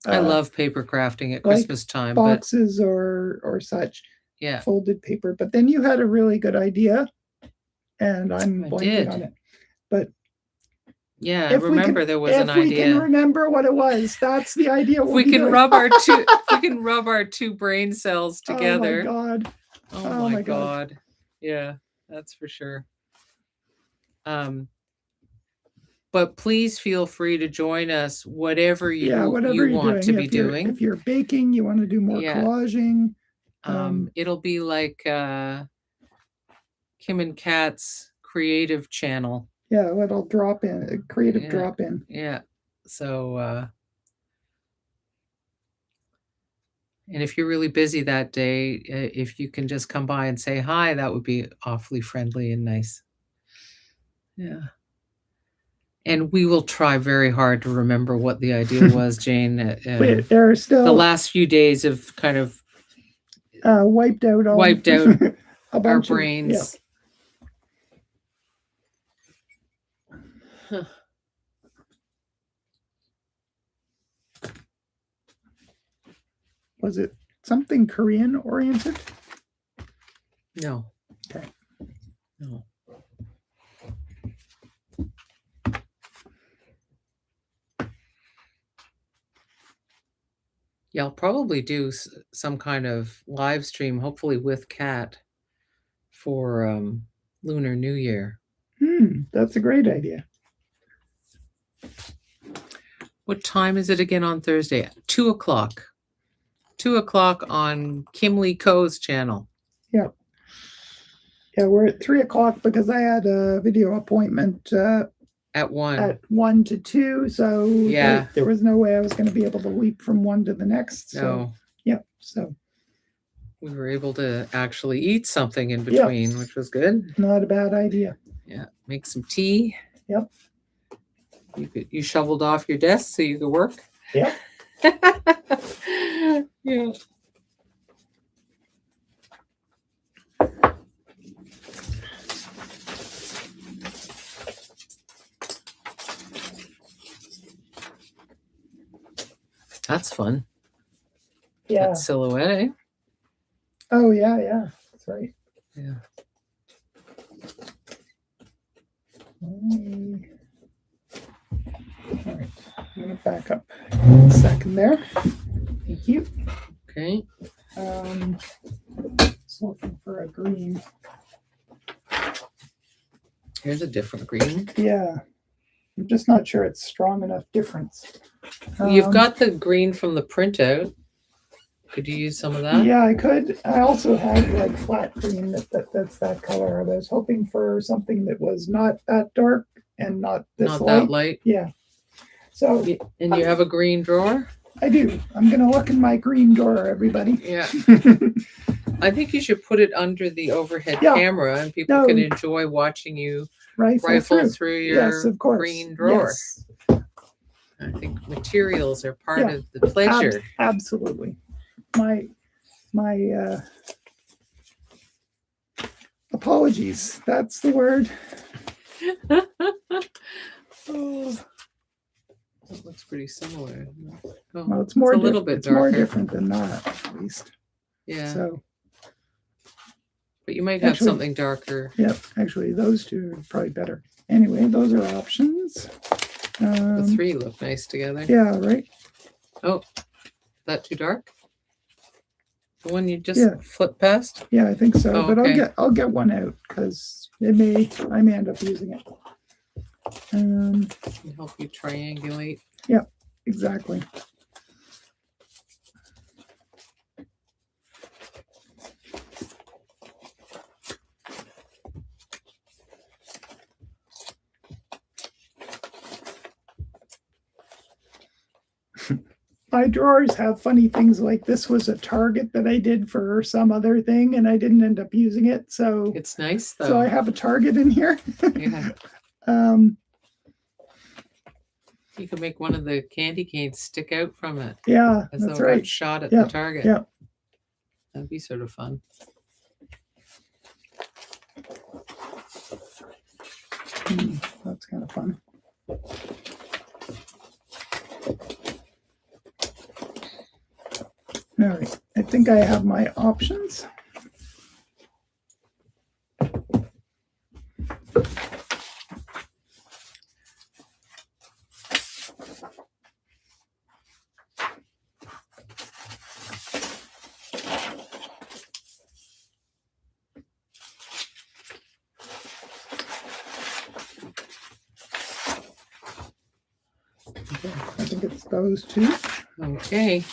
I love paper crafting at Christmas time. Boxes or such. Yeah. Folded paper. But then you had a really good idea. And I'm blanking on it. But yeah, I remember there was an idea. If we can remember what it was, that's the idea. We can rub our two brain cells together. Oh my God. Oh my God. Yeah, that's for sure. But please feel free to join us, whatever you want to be doing. If you're baking, you want to do more collaging. It'll be like Kim and Kat's creative channel. Yeah, it'll drop in, a creative drop in. Yeah. So, and if you're really busy that day, if you can just come by and say hi, that would be awfully friendly and nice. Yeah. And we will try very hard to remember what the idea was, Jane. There are still the last few days have kind of wiped out our brains. Huh. Was it something Korean oriented? No. Okay. No. Yeah, I'll probably do some kind of live stream, hopefully with Kat, for Lunar New Year. That's a great idea. What time is it again on Thursday? 2:00. 2:00 on Kim Lee Ko's channel. Yeah. Yeah, we're at 3:00 because I had a video appointment at 1. At 1 to 2, so yeah, there was no way I was going to be able to leap from one to the next. So, no. Yep. So we were able to actually eat something in between, which was good. Not a bad idea. Yeah. Make some tea. Yep. You shoveled off your desk so you could work. Yep. Yeah. That's fun. Yeah. That silhouette, eh? Oh, yeah, yeah. That's right. Yeah. All right. I'm going to back up a second there. Thank you. Okay. Just looking for a green. Here's a different green. Yeah. I'm just not sure it's strong enough difference. You've got the green from the printout. Could you use some of that? Yeah, I could. I also had like flat green that's that color. I was hoping for something that was not that dark and not this Not light. that light. Yeah. So. And you have a green drawer? I do. I'm going to look in my green drawer, everybody. Yeah. I think you should put it under the overhead camera, and people can enjoy watching you rifle through your green drawer. Yes. I think materials are part of the pleasure. Absolutely. My apologies. That's the word. Oh, that looks pretty similar. Oh, well, it's more a little bit darker. More different than that, at least. Yeah. So. But you might have something darker. Yep. Actually, those two are probably better. Anyway, those are options. The three look nice together. Yeah. Right. Oh, is that too dark? The one you just flipped past? Yeah, I think so. Oh, but I'll get one out because I may end up using it. Help you triangulate. Yeah, exactly. My drawers have funny things like this was a target that I did for some other thing and I didn't end up using it. So it's nice though. So I have a target in here. Yeah. You could make one of the candy canes stick out from it. Yeah, as that's though right. it got shot at the target. Yeah. That'd be sort of fun. That's kind of fun. All right, I think I have my options. I think it's those two. Okay.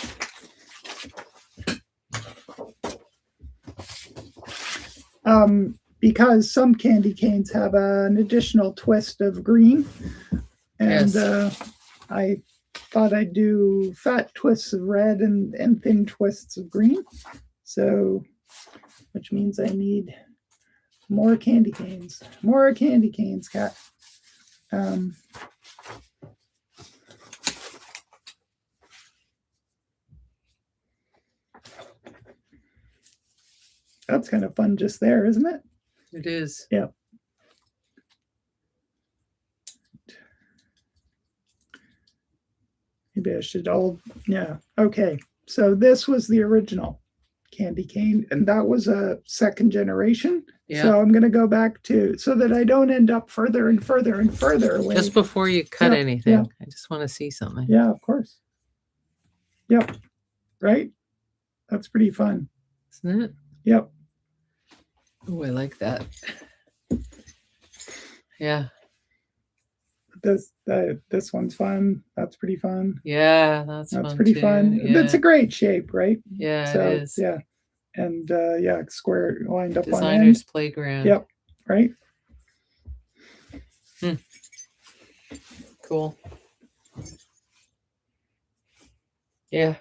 Because some candy canes have an additional twist of green, and I thought I'd do fat twists of red and thin twists of green. So, which means I need more candy canes. More candy canes, Kat. That's kind of fun just there, isn't it? It is. Yeah. Maybe I should okay. So this was the original candy cane, and that was a second generation. Yeah. So I'm going to go back to, so that I don't end up further and further and further away. Just before you cut anything, I just want to see something. Yeah, of course. Yep. Right? That's pretty fun. Isn't it? Yep. Oh, I like that. Yeah. This one's fun. That's pretty fun. Yeah, that's pretty too. Fun. Yeah. That's a great shape, right? Yeah, it is. Yeah. And square lined up Designer's on end. playground. Yep. Right. Cool. Yeah.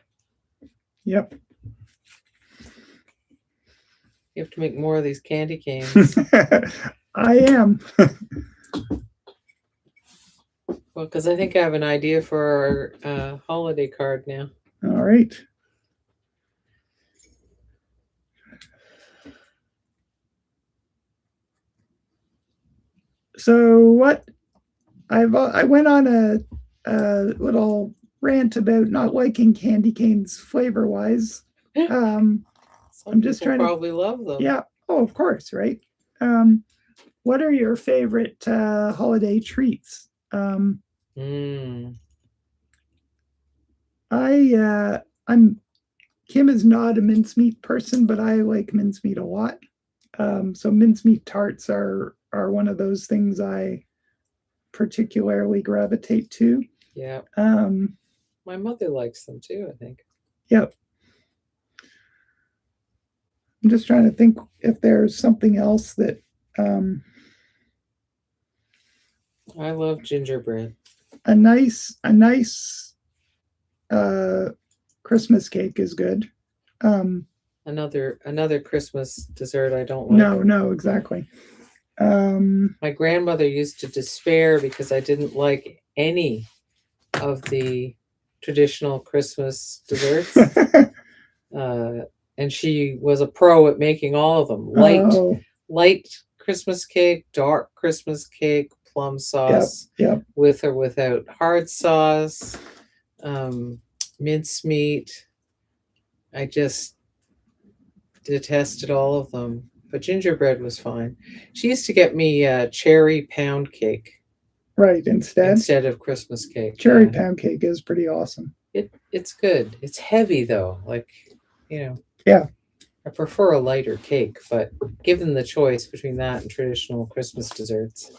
Yep. You have to make more of these candy canes. I am. Well, because I think I have an idea for our holiday card now. All right. So what I went on a little rant about not liking candy canes flavor wise. Some I'm just people trying to. probably love them. Yeah. Oh, of course, right? What are your favorite holiday treats? Mm. I'm Kim is not a mincemeat person, but I like mincemeat a lot. So mincemeat tarts are one of those things I particularly gravitate to. Yeah. Um, My mother likes them too, I think. yep. I'm just trying to think if there's something else that I love gingerbread. a nice Christmas cake is good. Another Christmas dessert I don't like. No, exactly. My grandmother used to despair because I didn't like any of the traditional Christmas desserts. And she was a pro at making all of them. Light Christmas cake, dark Christmas cake, plum sauce, yep. with or without hard sauce, mincemeat. I just detested all of them. But gingerbread was fine. She used to get me cherry pound cake. Right, instead of Christmas cake. Cherry pound cake is pretty awesome. It's good. It's heavy though. Like, Yeah. I prefer a lighter cake, but given the choice between that and traditional Christmas desserts.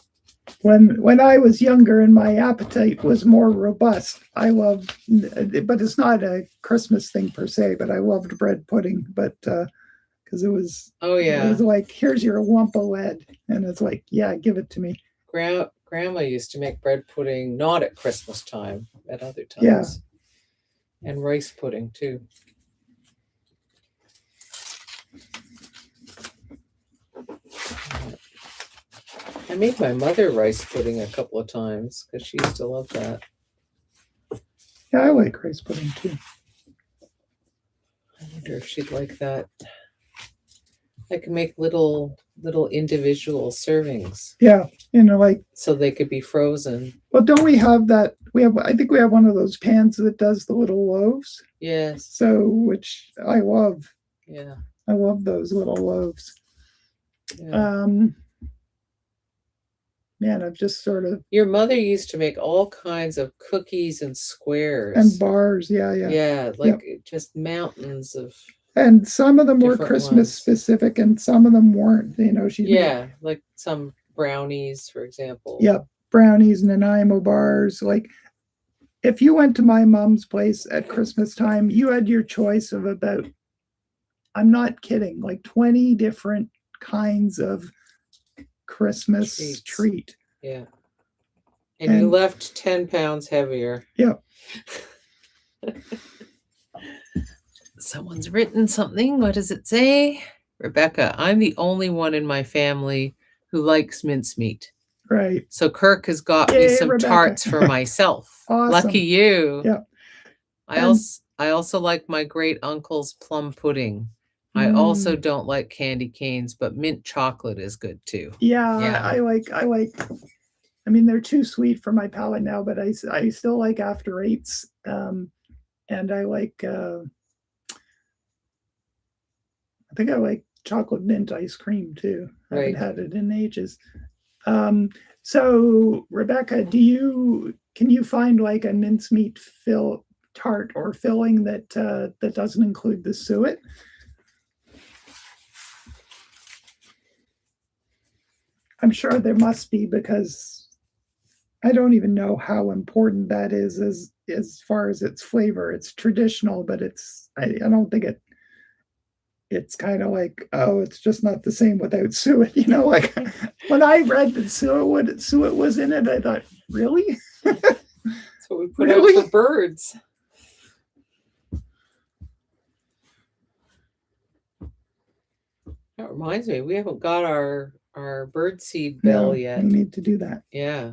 When I was younger and my appetite was more robust, I loved, but it's not a Christmas thing per se, but I loved bread pudding, but because it was it was like, here's your lump of lead, and it's like, yeah, give it to me. Grandma used to make bread pudding not at Christmas time, at other times. Yeah. And rice pudding too. I made my mother rice pudding a couple of times because she used to love that. Yeah, I like rice pudding too. I wonder if she'd like that. I can make little individual servings. Yeah, like so they could be frozen. Well, don't we have that? I think we have one of those pans that does the little loaves. Yes. So, which I love. Yeah. I love those little loaves. Yeah. Man, I've just sort of. Your mother used to make all kinds of cookies and squares and bars. Yeah. Yeah, like just mountains of. And some of them were Christmas specific, and some of them weren't. Like some brownies, for example. Yep, brownies, Nanaimo bars. Like, if you went to my mom's place at Christmas time, you had your choice of about, I'm not kidding, like 20 different kinds of Christmas treat. Yeah. And you left 10 pounds heavier. Yep. Someone's written something. What does it say? Rebecca, I'm the only one in my family who likes mincemeat. Right. So Kirk has got me some tarts for myself. Awesome. Lucky you. Yeah. I also like my great uncle's plum pudding. I also don't like candy canes, but mint chocolate is good too. Yeah. I like. I mean, they're too sweet for my palate now, but I still like after eights. And I like. I think I like chocolate mint ice cream too. I haven't had it in ages. So Rebecca, can you find like a mincemeat tart or filling that doesn't include the suet? I'm sure there must be, because I don't even know how important that is as far as its flavor. It's traditional, but I don't think it's kind of like, oh, it's just not the same without suet. Like when I read that suet was in it, I thought, really? That's what we put out for birds. That reminds me, we haven't got our birdseed bell yet. We need to do that. Yeah.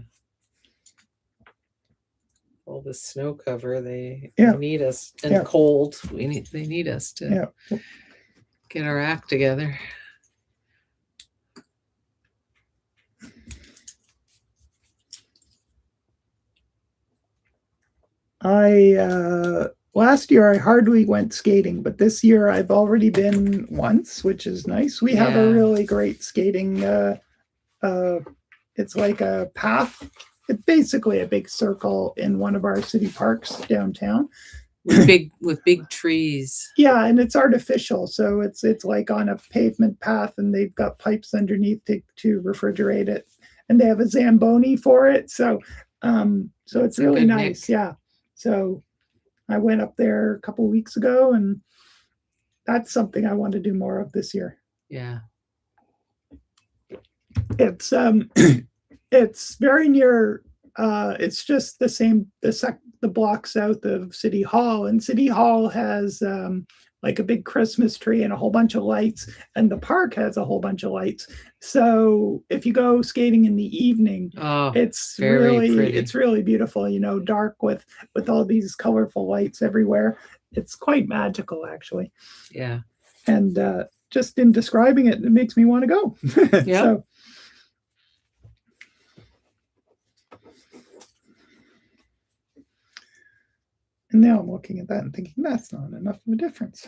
All the snow cover, they need us, and cold. They need us to get our act together. Last year I hardly went skating, but this year I've already been once, which is nice. We have a Yeah. really great skating. It's like a path. It's basically a big circle in one of our city parks downtown. With big trees. Yeah, and it's artificial, so it's like on a pavement path, and they've got pipes underneath to refrigerate it, and they have a Zamboni for it. So it's really nice. Mix. Yeah. So I went up there a couple weeks ago, and that's something I want to do more of this year. Yeah. It's it's very near. It's just the block south of City Hall, and City Hall has like a big Christmas tree and a whole bunch of lights, and the park has a whole bunch of lights. So if you go skating in the evening, it's really beautiful. You know, dark with all these colorful lights everywhere. It's quite magical, actually. Yeah. And just in describing it, it makes me want to go. Yeah. So, and now I'm looking at that and thinking that's not enough of a difference.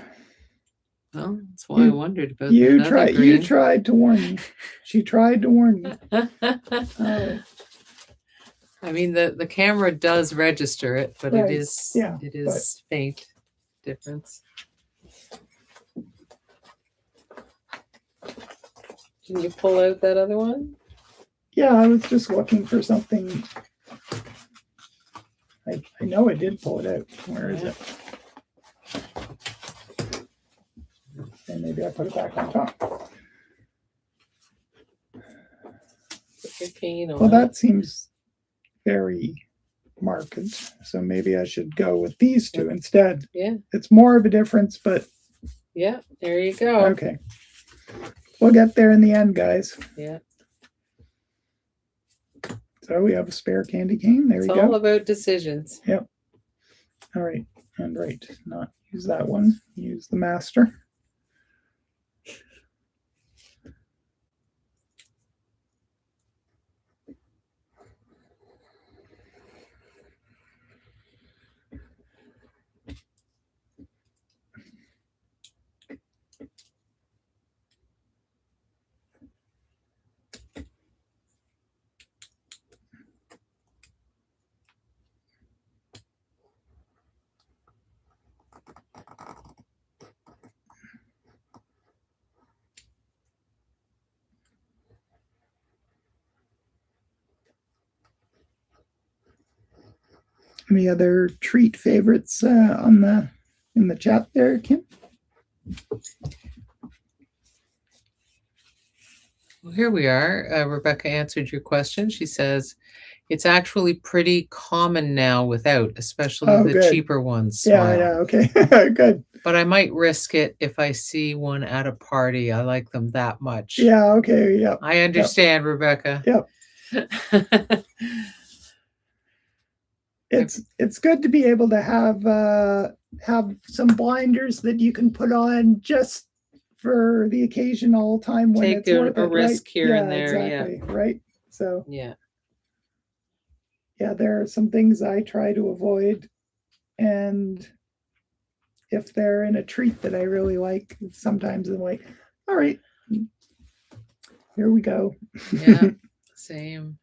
Well, that's why I wondered about you. You tried to warn me. She tried to warn me. I mean, the camera does register it, but it is faint difference. Can you pull out that other one? Yeah, I was just looking for something. I know I did pull it out. Where is it? And maybe I put it back on top. Put your cane on. Well, that seems very marked. So maybe I should go with these two instead. Yeah. It's more of a difference, but. Yeah, there you go. Okay. We'll get there in the end, guys. Yeah. So we have a spare candy cane. There we go. It's all about decisions. Yep. All right. And right. Not use that one. Use the master. Any other treat favorites in the chat there, Kim? Well, here we are. Rebecca answered your question. She says it's actually pretty common now without, especially the cheaper ones. Smile. Yeah, okay. Good. But I might risk it if I see one at a party. I like them that much. Yeah, okay. Yeah. I understand, Rebecca. Yep. It's good to be able to have some blinders that you can put on just for the occasional time when take it's worth a it, risk right? here and there. Exactly, yeah. Right. So yeah, there are some things I try to avoid, and if they're in a treat that I really like, sometimes I'm like, all right, here we go. Yeah, same.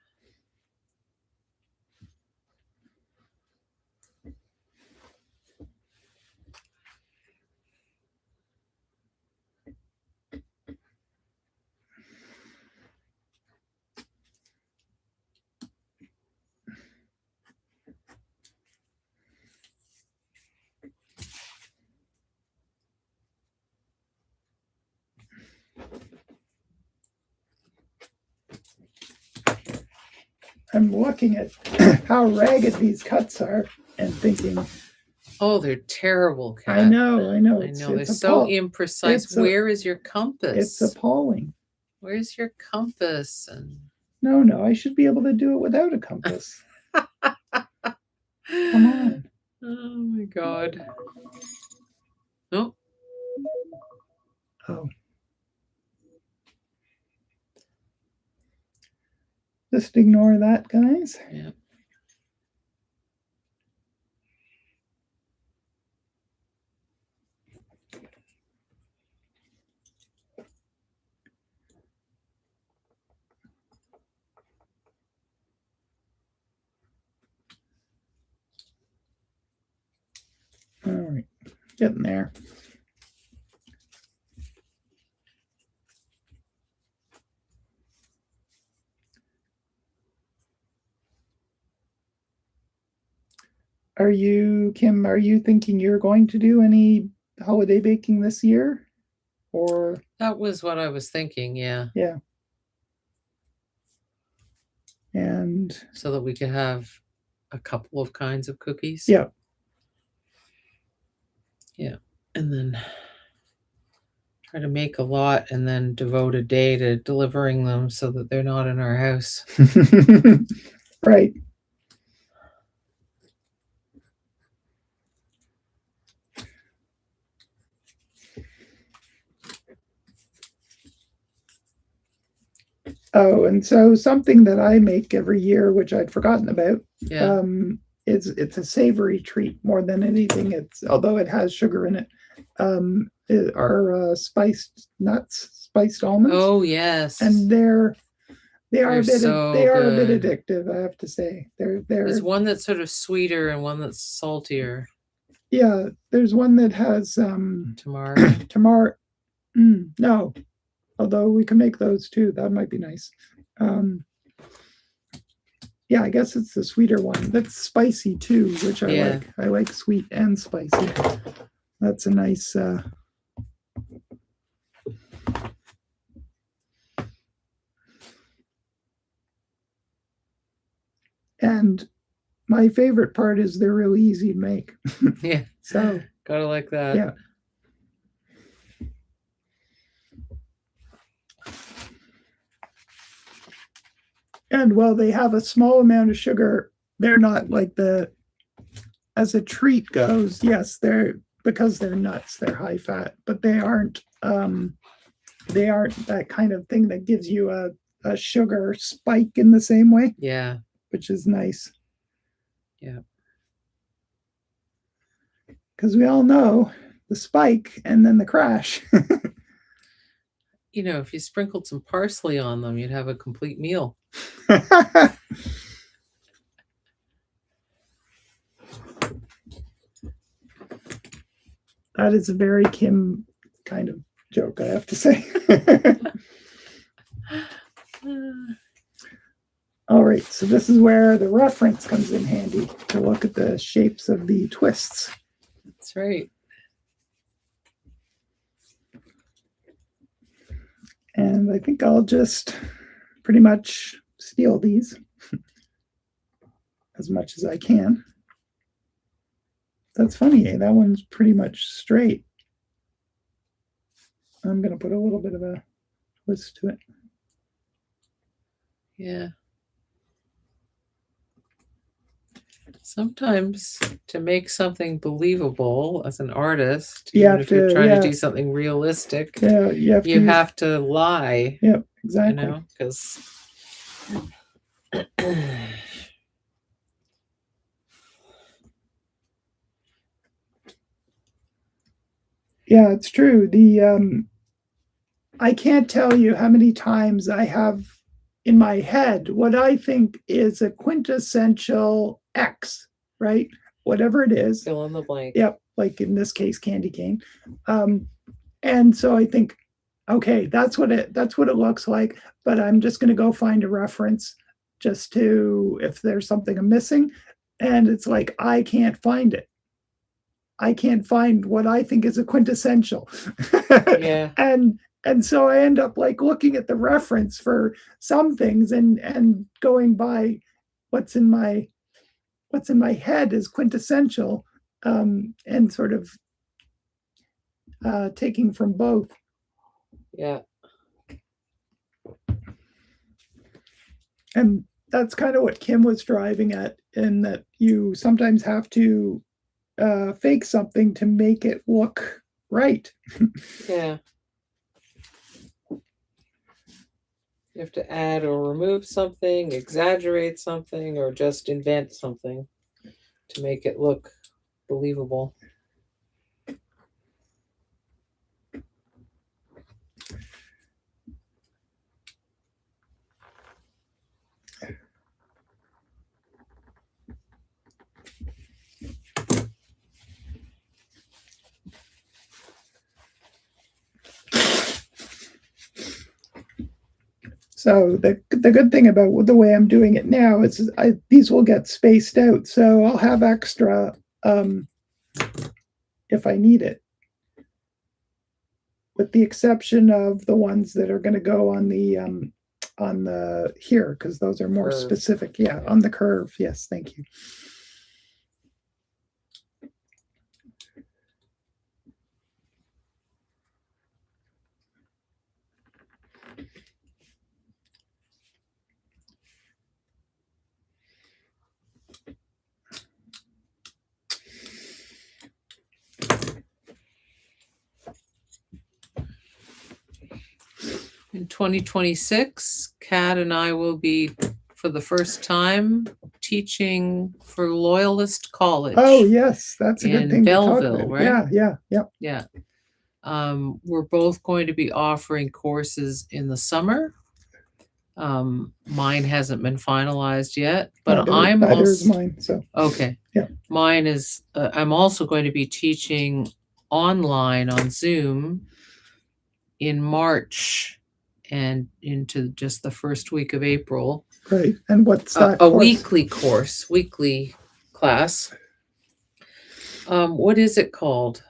I'm looking at how ragged these cuts are and thinking, oh, they're terrible, Kat. I know. They're so imprecise. Where is your compass? It's appalling. Where's your compass? And no, I should be able to do it without a compass. Come on. Oh my God. Oh. Oh. Just ignore that, guys. Yeah. getting there. Are you, Kim, are you thinking you're going to do any holiday baking this year? Or That was what I was thinking, yeah. yeah. And so that we could have a couple of kinds of cookies. yeah. Yeah. And then try to make a lot and then devote a day to delivering them so that they're not in our house. Right. Oh, and so something that I make every year, which I'd forgotten about, Yeah. it's a savory treat more than anything. It's, although it has sugar in it, are spiced nuts, spiced almonds. Oh yes. And they are They're a bit so they are a good. bit addictive, I have to say. There's one that's sort of sweeter and one that's saltier. Yeah, there's one that has Tamar. No, although we can make those too. That might be nice. Yeah, I guess it's the sweeter one. That's spicy too, which I like. I like sweet and spicy. That's a nice and my favorite part is they're really easy to make. Yeah. So gotta like that. Yeah. And while they have a small amount of sugar, they're not like as a treat goes, yes, because they're nuts, they're high fat, but they aren't that kind of thing that gives you a sugar spike in the same way. Yeah. Which is nice. Yeah. Because we all know the spike and then the crash. If you sprinkled some parsley on them, you'd have a complete meal. That is a very Kim kind of joke, I have to say. All right, so this is where the reference comes in handy to look at the shapes of the twists. That's right. And I think I'll just pretty much steal these as much as I can. That's funny, eh? That one's pretty much straight. I'm going to put a little bit of a twist to it. Yeah. Sometimes to make something believable as an artist, even if you're trying to do something realistic, you have to lie. Yep, exactly. Because yeah, it's true. I can't tell you how many times I have in my head what I think is a quintessential X, right? Whatever it is. Fill in the blank. Yep, like in this case, CandyCane. And so I think, okay, that's what it looks like, but I'm just going to go find a reference just to, if there's something I'm missing. And it's like, I can't find it. I can't find what I think is a quintessential. Yeah. And so I end up like looking at the reference for some things and going by what's in my head is quintessential, and sort of taking from both. Yeah. And that's kind of what Kim was driving at, in that you sometimes have to fake something to make it look right. Yeah. You have to add or remove something, exaggerate something, or just invent something to make it look believable. So the good thing about the way I'm doing it now is these will get spaced out, so I'll have extra if I need it, with the exception of the ones that are going to go on the here, because those are more Curve. specific. Yeah, on the curve. Yes, thank you. In 2026, Kat and I will be, for the first time, teaching for Loyalist College. Oh yes, that's a good in thing to talk Belleville, about. right? Yeah. We're both going to be offering courses in the summer. Mine hasn't been finalized yet, but neither is mine. So okay. Yeah. Mine is. I'm also going to be teaching online on Zoom in March and into just the first week of April. Great. And what's that? A weekly class. What is it called?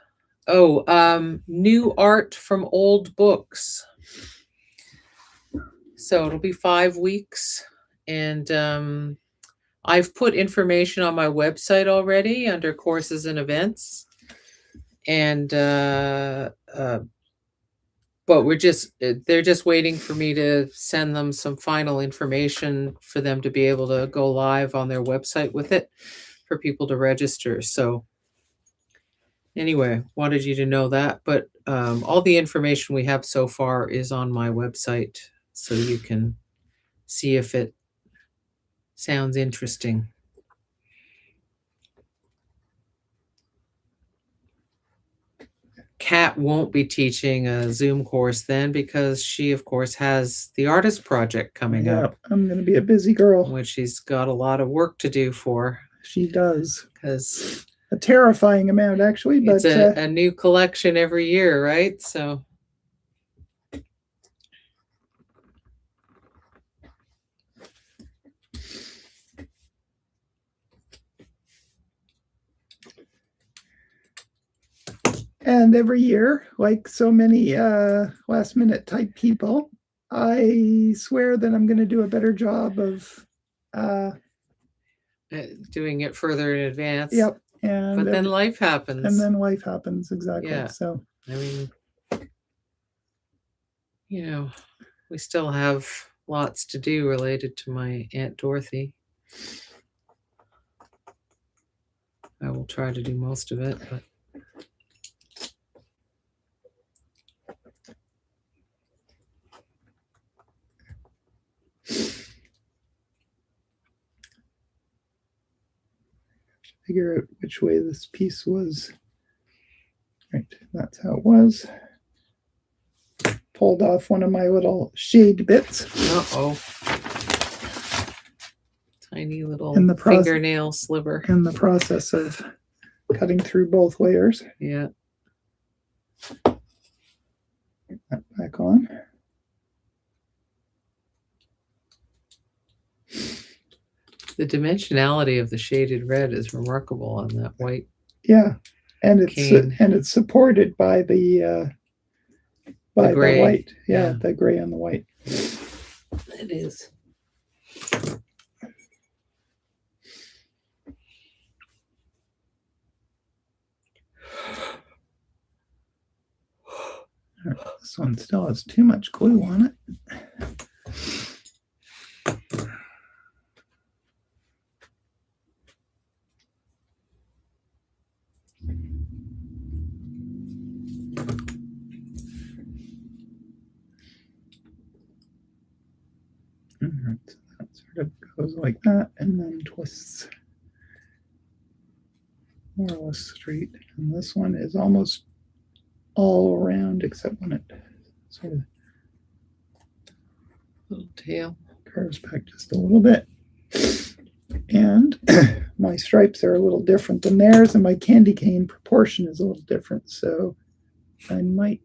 New art from old books. So it'll be 5 weeks, and I've put information on my website already under courses and events, and but they're just waiting for me to send them some final information for them to be able to go live on their website with it for people to register. So anyway, wanted you to know that, but all the information we have so far is on my website, so you can see if it sounds interesting. Kat won't be teaching a Zoom course then, because she, of course, has the artist project coming up. I'm going to be a busy girl. Which she's got a lot of work to do for. She does. Because a terrifying amount, actually. But it's a new collection every year, right? So. And every year, like so many last minute type people, I swear that I'm going to do a better job of doing it further in advance. Yep. But then life happens. Exactly. Yeah. So I mean, we still have lots to do related to my Aunt Dorothy. I will try to do most of it, but figure out which way this piece was. Right, that's how it was. Pulled off one of my little shade bits. Tiny little in the fingernail sliver. In the process of cutting through both layers. Yeah. Put that back on. The dimensionality of the shaded red is remarkable on that white. Yeah, and cane. it's supported by the gray. White. Yeah, the gray on the white. It is. This one still has too much glue on it. All right, so that sort of goes like that and then twists more or less straight. And this one is almost all around except when it sort of little tail curves back just a little bit. And my stripes are a little different than theirs, and my CandyCane proportion is a little different. So I might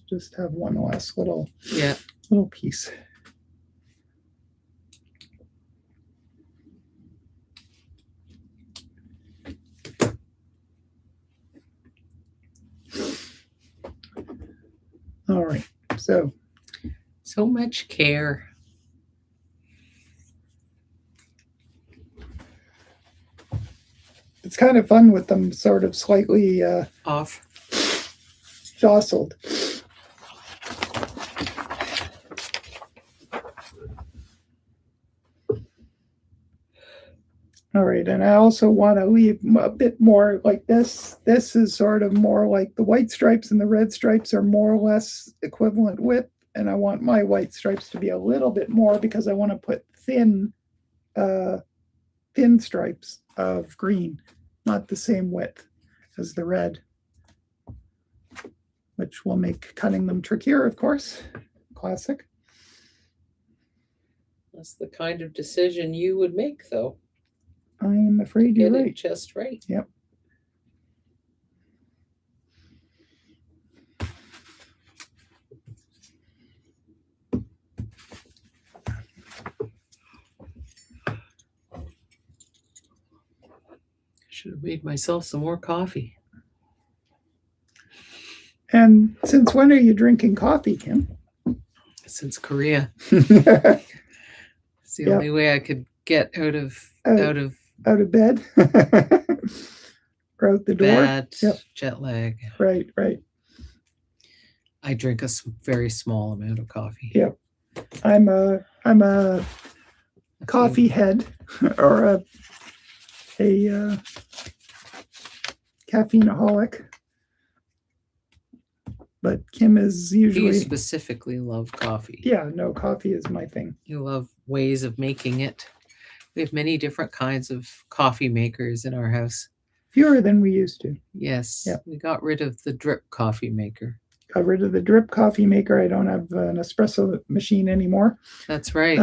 just have one last little piece. All right. So much care. it's kind of fun with them sort of slightly Off. jostled. All right, and I also want to leave a bit more like this. This is sort of more like the white stripes and the red stripes are more or less equivalent width, and I want my white stripes to be a little bit more because I want to put thin stripes of green, not the same width as the red, which will make cutting them trickier, of course. Classic. That's the kind of decision you would make, though. I'm afraid you're Get right. it just right. Yep. Should have made myself some more coffee. And since when are you drinking coffee, Kim? Since Korea. It's the only way I could get out of bed or out the door. Bad jet lag. Right. I drink a very small amount of coffee. Yep. I'm a coffee head or a caffeineaholic. But Kim is usually... You specifically love coffee. Yeah, no, coffee is my thing. You love ways of making it. We have many different kinds of coffee makers in our house. Fewer than we used to. Yes. Yep. We got rid of the drip coffee maker. Got rid of the drip coffee maker. I don't have an espresso machine anymore. That's right.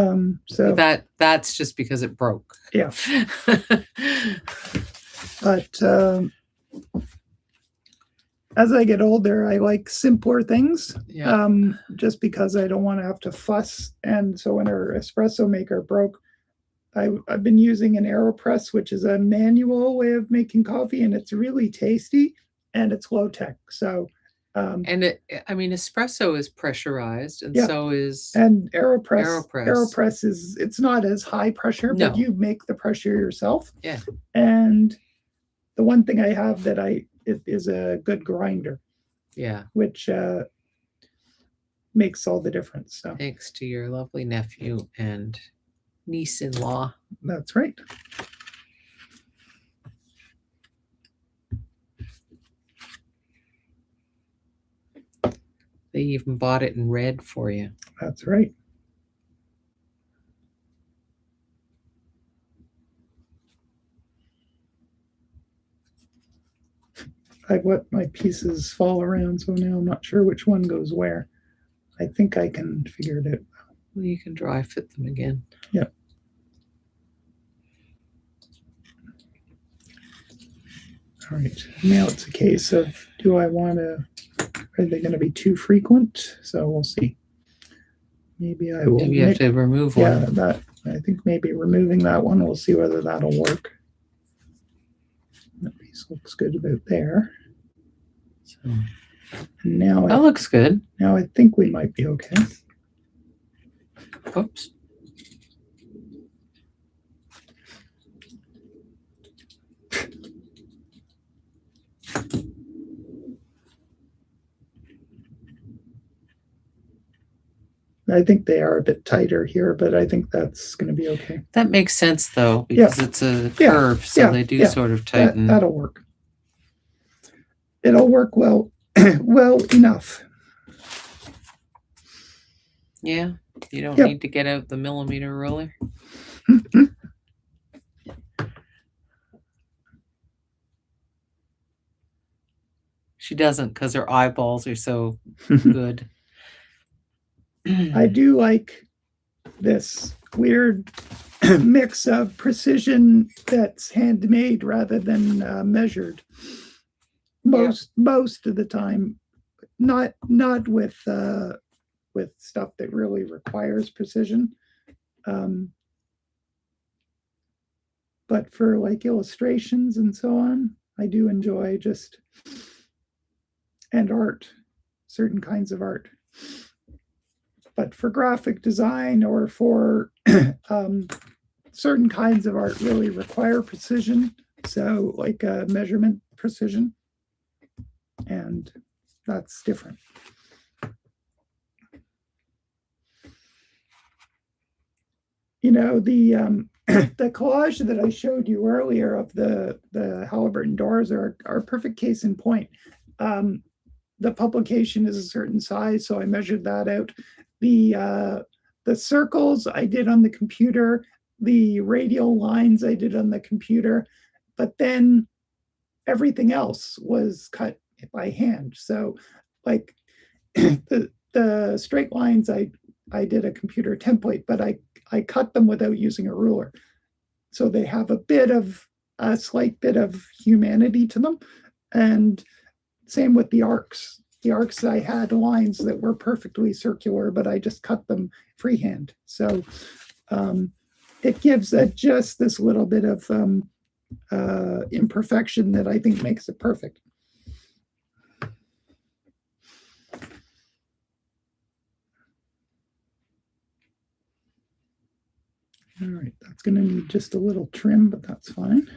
So that's just because it broke. Yeah. But as I get older, I like simpler things. Yeah. Just because I don't want to have to fuss. And so when our espresso maker broke, I've been using an AeroPress, which is a manual way of making coffee, and it's really tasty and it's low tech. So, and espresso is pressurized, and so is AeroPress is, it's not as high pressure, but you make the pressure yourself. Yeah. And the one thing I have that it is a good grinder. Yeah. Which makes all the difference. So thanks to your lovely nephew and niece-in-law. That's right. They even bought it in red for you. That's right. I've let my pieces fall around, so now I'm not sure which one goes where. I think I can figure it out. Well, you can dry fit them again. Yep. All right. Now it's a case of, are they going to be too frequent? So we'll see. Maybe I will. Maybe you have to remove one. Yeah, I think maybe removing that one, we'll see whether that'll work. That piece looks good about there. So now that looks good. Now I think we might be okay. Oops. I think they are a bit tighter here, but I think that's going to be okay. That makes sense, though, because it's a curve, so they do sort of tighten. That'll work. It'll work well, well enough. Yeah, you don't need to get out the millimeter ruler. She doesn't, because her eyeballs are so good. I do like this weird mix of precision that's handmade rather than measured. Most of the time, not with stuff that really requires precision, but for like illustrations and so on, I do enjoy and art, certain kinds of art. but for graphic design or for certain kinds of art really require precision. So like measurement precision, and that's different. You know, the the collage that I showed you earlier of the Halliburton doors are a perfect case in point. The publication is a certain size, so I measured that out. The circles I did on the computer, the radial lines I did on the computer, but then everything else was cut by hand. So, like the straight lines, I did a computer template, but I cut them without using a ruler, so they have a slight bit of humanity to them. And same with the arcs. The arcs, I had lines that were perfectly circular, but I just cut them freehand. So it gives just this little bit of imperfection that I think makes it perfect. All right, that's going to need just a little trim, but that's fine.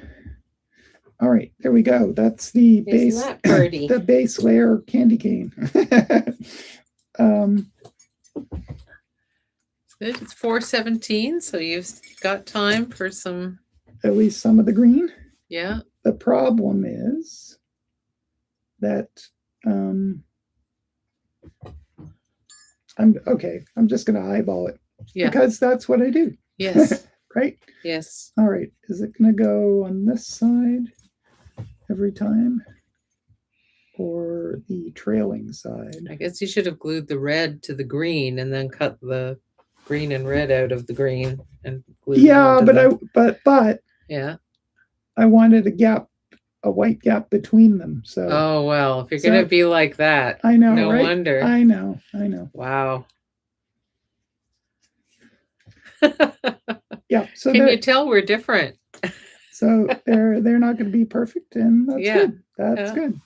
All right, there we go. That's the base, the base layer CandyCane. It's good. It's 4:17, so you've got time for some. At least some of the green. Yeah. The problem is that I'm just going to eyeball it. Yeah. Because that's what I do. Yes. Right? Yes. All right. Is it going to go on this side every time, or the trailing side? I guess you should have glued the red to the green and then cut the green and red out of the green and glued. Yeah, but yeah, I wanted a white gap between them. So oh well, if you're gonna be like that, I know. No right? wonder. I know. Wow. Yeah. So can you tell we're different? So they're not going to be perfect, and that's good. That's good.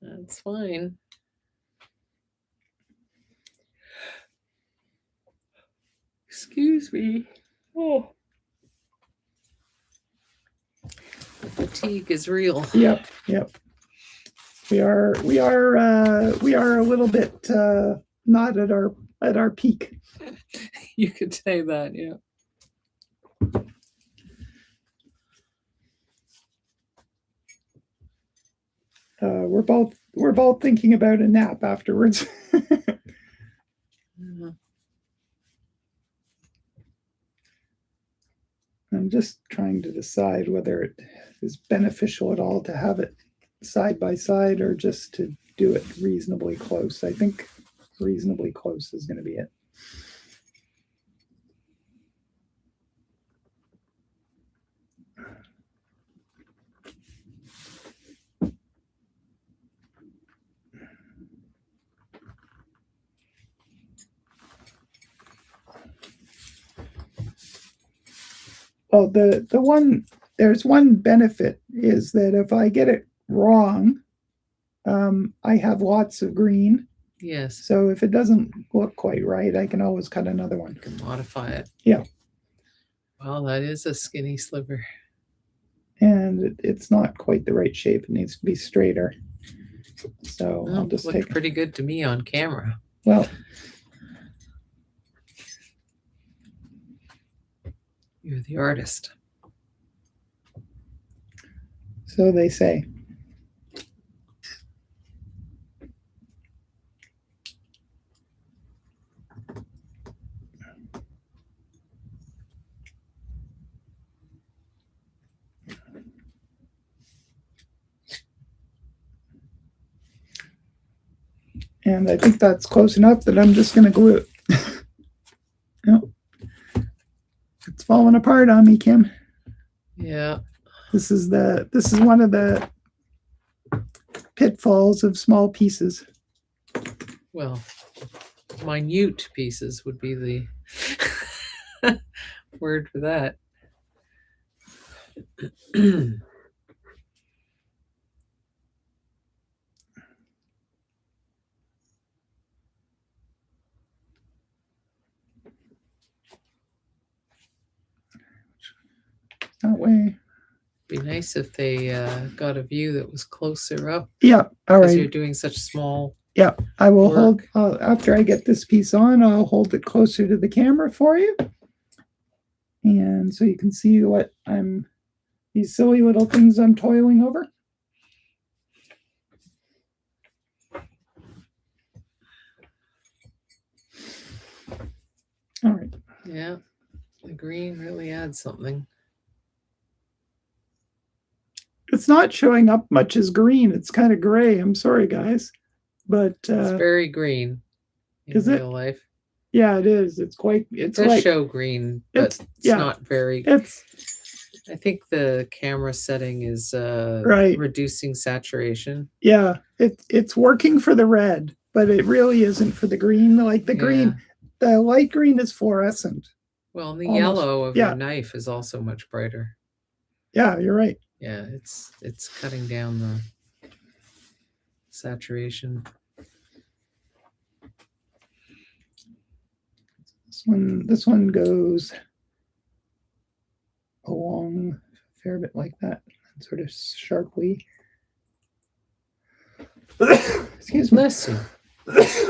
That's fine. Excuse me. Oh. The fatigue is real. Yep. We are a little bit not at our peak. You could say that, yeah. We're both thinking about a nap afterwards. I'm just trying to decide whether it is beneficial at all to have it side by side or just to do it reasonably close. I think reasonably close is going to be it. Well, there's one benefit is that if I get it wrong, I have lots of green. Yes. So if it doesn't look quite right, I can always cut another one. You can modify it. Yeah. Well, that is a skinny sliver. And it's not quite the right shape. It needs to be straighter. So I'll just take it. Pretty good to me on camera. Well, you're the artist. So they say. And I think that's close enough that I'm just going to glue it. Nope. It's falling apart on me, Kim. Yeah. This is one of the pitfalls of small pieces. Well, minute pieces would be the word for that. That way. Be nice if they got a view that was closer up. Yeah. All Because you're right. doing such small. Yeah. I will work. hold, after I get this piece on, I'll hold it closer to the camera for you. And so you can see what these silly little things I'm toiling over. All right. Yeah. The green really adds something. It's not showing up much as green. It's kind of gray. I'm sorry, guys. But it's very green in real life. Yeah, it is. It does show green, but it's not very. I think the camera setting is reducing saturation. Yeah, it's working for the red, but it really isn't for the green. Like the green, the light green is fluorescent. Well, the yellow of your knife is also much brighter. Yeah, you're right. Yeah, it's cutting down the saturation. This one goes along a fair bit like that, sort of sharply. Excuse me. Bless you.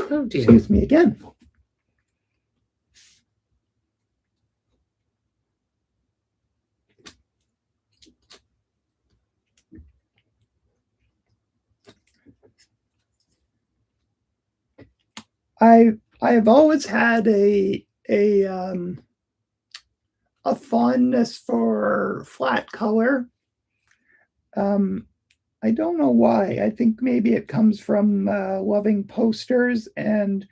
Oh dear. Excuse me again. I have always had a fondness for flat color. I don't know why. I think maybe it comes from loving posters, and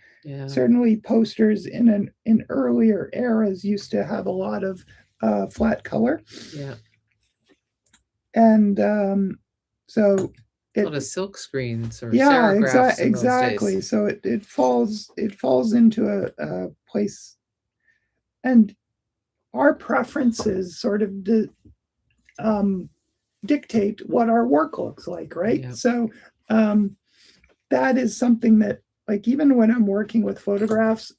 certainly posters in earlier eras used to have a lot of flat color. Yeah. And so a lot of silk screens or serigraphs exactly. So it falls into a place, and our preferences sort of dictate what our work looks like, right? Yeah. So that is something that, like, even when I'm working with photographs,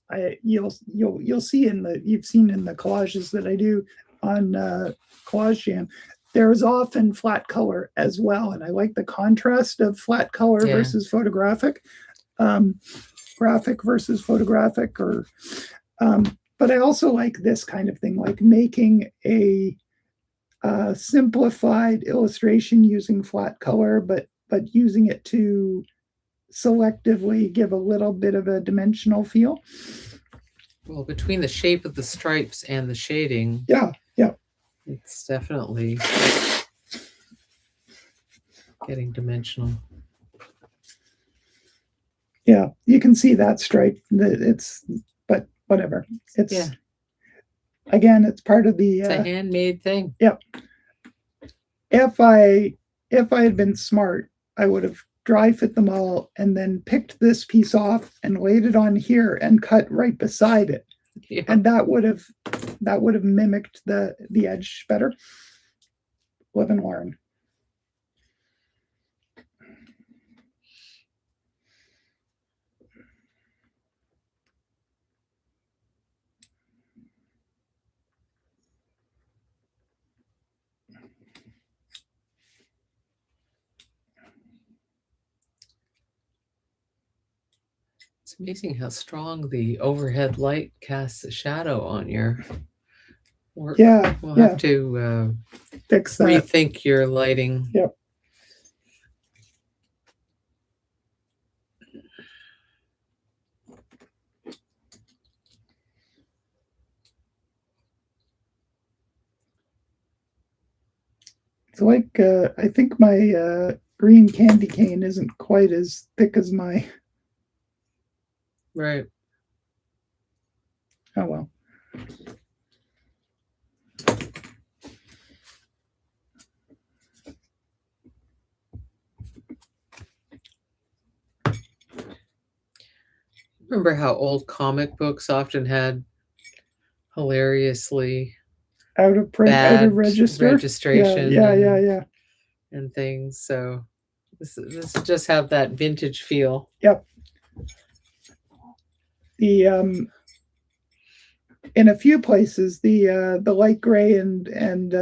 you'll see you've seen in the collages that I do on Collage Jam, there's often flat color as well, and I like the contrast of flat color versus photographic, graphic versus photographic, or but I also like this kind of thing, like making a simplified illustration using flat color, but using it to selectively give a little bit of a dimensional feel. Well, between the shape of the stripes and the shading, it's definitely getting dimensional. Yeah, you can see that stripe. But whatever. It's again, it's part of the. It's a handmade thing. Yep. If I had been smart, I would have dry fit them all and then picked this piece off and laid it on here and cut right beside it. Yeah. And that would have mimicked the edge better. Live and learn. It's amazing how strong the overhead light casts a shadow on your work. Yeah. We'll have to fix that. Rethink your lighting. Yep. It's like I think my green candy cane isn't quite as thick as my. Right. Oh well. Remember how old comic books often had hilariously out of print, out of registration. Yeah. And things. So this just have that vintage feel. Yep. The in a few places the light gray and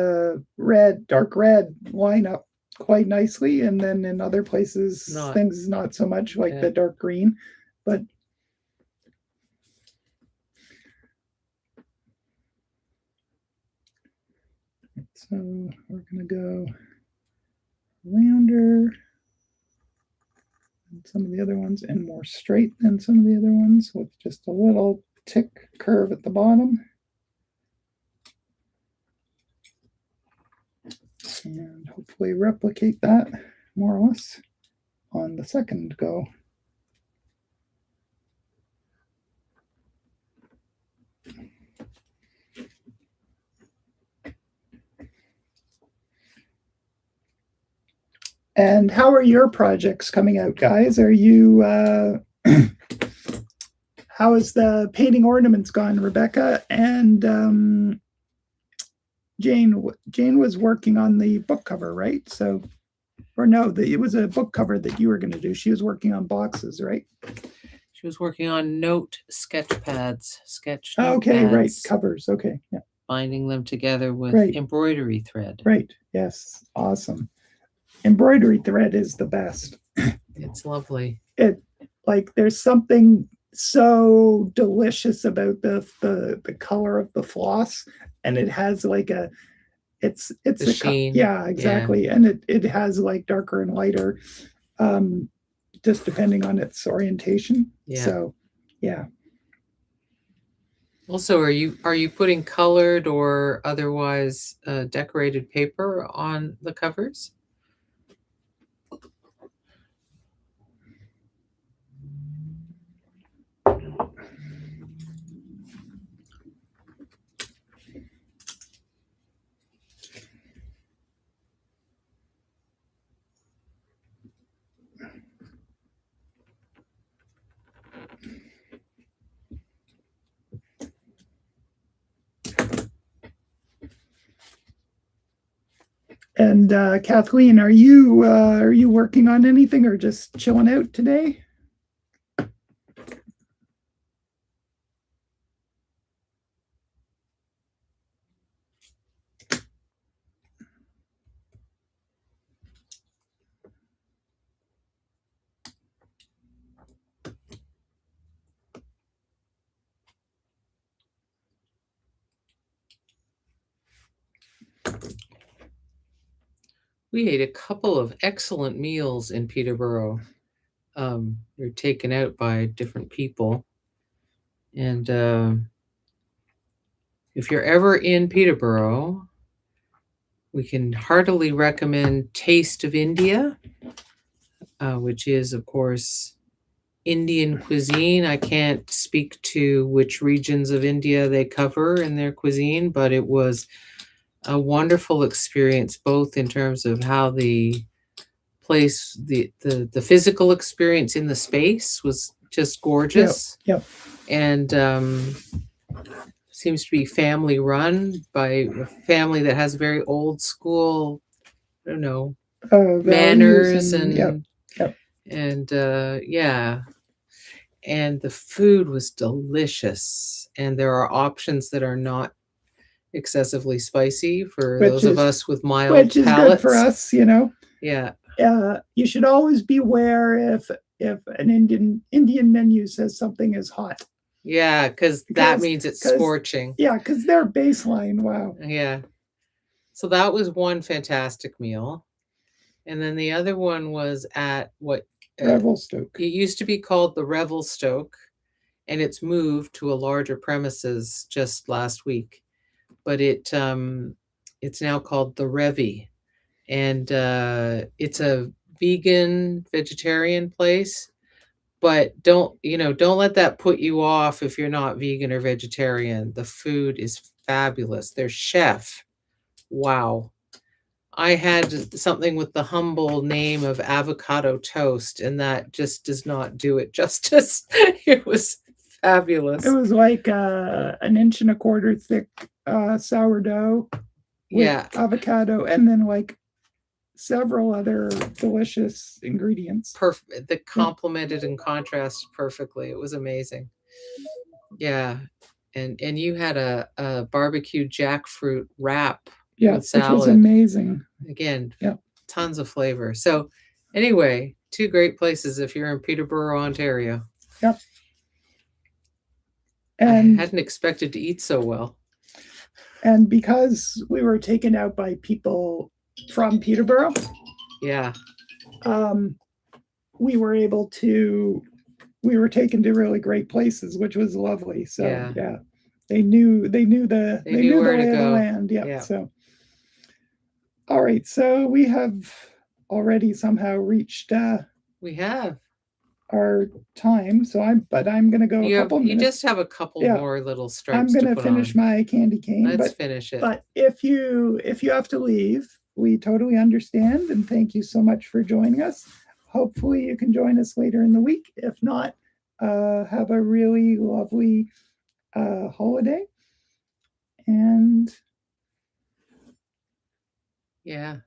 red, dark red line up quite nicely, and then in other places things not so much, like the dark green. But so we're gonna go rounder than some of the other ones and more straight than some of the other ones, with just a little tick curve at the bottom. And hopefully replicate that more or less on the second go. And how are your projects coming out, guys? Are you how is the painting ornaments gone, Rebecca? And Jane was working on the book cover, right? So, or no, it was a book cover that you were going to do. She was working on boxes, right? She was working on note sketch pads, okay, pads, right, covers. Okay, yeah. Binding them together with embroidery thread. Right. Yes. Awesome. Embroidery thread is the best. It's lovely. There's something so delicious about the color of the floss, and it has like it's a sheen. Yeah, exactly. Yeah. And it has like darker and lighter, just depending on its orientation. Yeah. So yeah. Also, are you putting colored or otherwise decorated paper on the covers? And Kathleen, are you working on anything or just chilling out today? We ate a couple of excellent meals in Peterborough. We were taken out by different people. And if you're ever in Peterborough, we can heartily recommend Taste of India, which is, of course, Indian cuisine. I can't speak to which regions of India they cover in their cuisine, but it was a wonderful experience, both in terms of how the place, the physical experience in the space was just gorgeous. Yep. And seems to be family run by a family that has very old school, I don't know, manners and yeah. And the food was delicious. And there are options that are not excessively spicy for those of us with mild palates. Which is good for us, you know. Yeah. You should always beware if an Indian menu says something is hot. Yeah, because that means it's scorching. Yeah, because their baseline, wow. Yeah. So that was one fantastic meal. And then the other one was at what Revelstoke. It used to be called the Revelstoke, and it's moved to a larger premises just last week. But it's now called the Revy, and it's a vegetarian place. But don't let that put you off if you're not vegan or vegetarian. The food is fabulous. Their chef, wow. I had something with the humble name of avocado toast, and that just does not do it justice. It was fabulous. It was like 1.25 inch thick sourdough with avocado, and then like several other delicious ingredients. Perfect. That complemented and contrasted perfectly. It was amazing. Yeah. And you had a barbecue jackfruit wrap Yeah, with which was salad. amazing. Again, Yeah. tons of flavor. So anyway, 2 great places if you're in Peterborough, Ontario. Yep. I And hadn't expected to eat so well. and because we were taken out by people from Peterborough, Yeah. we were taken to really great places, which was lovely. So Yeah. they knew the knew the where to lay of the go. land. Yeah. Yeah. So all right. So we have already somehow reached We have. our time. So I'm going to go a couple You minutes. just have a couple Yeah. more little stripes. I'm going to finish my candy cane. Let's finish it. But if you have to leave, we totally understand, and thank you so much for joining us. Hopefully you can join us later in the week. If not, have a really lovely holiday. And yeah,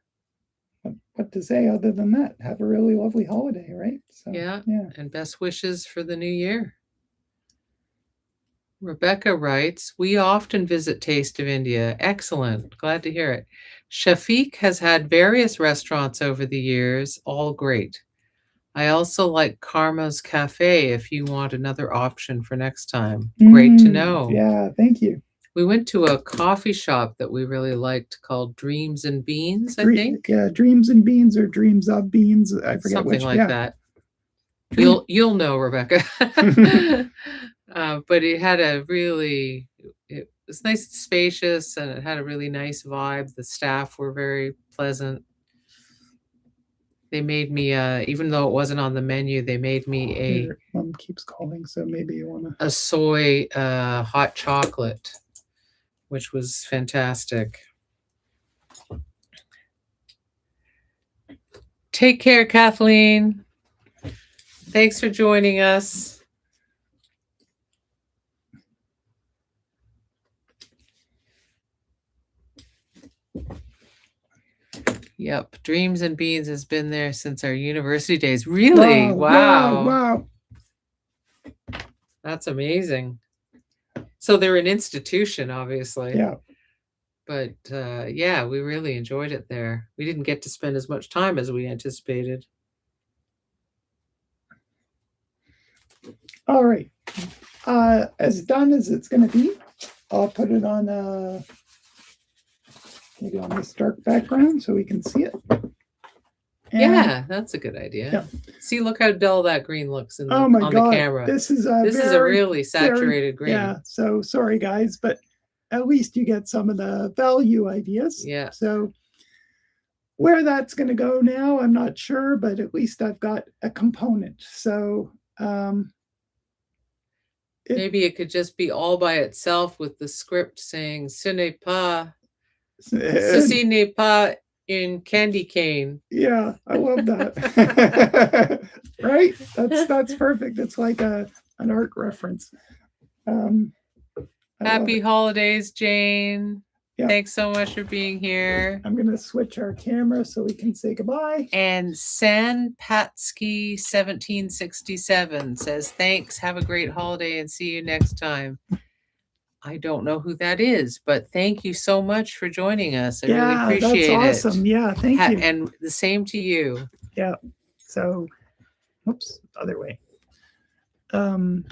what to say other than that? Have a really lovely holiday, right? So yeah. And best wishes for the new year. Rebecca writes, we often visit Taste of India. Excellent. Glad to hear it. Shafiq has had various restaurants over the years, all great. I also like Karma's Cafe if you want another option for next time. Great to know. Yeah, thank you. We went to a coffee shop that we really liked called Dreams and Beans, I think. Yeah, Dreams and Beans or Dreams of Beans. I forget Something which. like that. You'll know, Rebecca. But it had it was nice and spacious, and it had a really nice vibe. The staff were very pleasant. They made me, even though it wasn't on the menu, they made me Mom keeps calling, so maybe you want to. A soy hot chocolate, which was fantastic. Take care, Kathleen. Thanks for joining us. Yep, Dreams and Beans has been there since our university days. Really? Wow. That's amazing. So they're an institution, obviously. Yeah. But yeah, we really enjoyed it there. We didn't get to spend as much time as we anticipated. All right. As done as it's going to be, I'll put it on maybe on this dark background so we can see it. Yeah, that's a good idea. Yeah. See, look how dull that green looks on the camera. This is a really saturated green. Yeah, so sorry guys, but at least you get some of the value ideas. Yeah. So where that's going to go now, I'm not sure, but at least I've got a component. So maybe it could just be all by itself with the script saying "Ce n'est pas, ceci n'est pas in CandyCane." Yeah, I love that. Right? That's perfect. It's like an art reference. Happy holidays, Jane. Yeah. Thanks so much for being here. I'm going to switch our camera so we can say goodbye. And Sanpatsky1767 says, thanks, have a great holiday, and see you next time. I don't know who that is, but thank you so much for joining us. I really appreciate it. That's awesome. Yeah, thank you. And the same to you. Yeah. So, oops, other way. There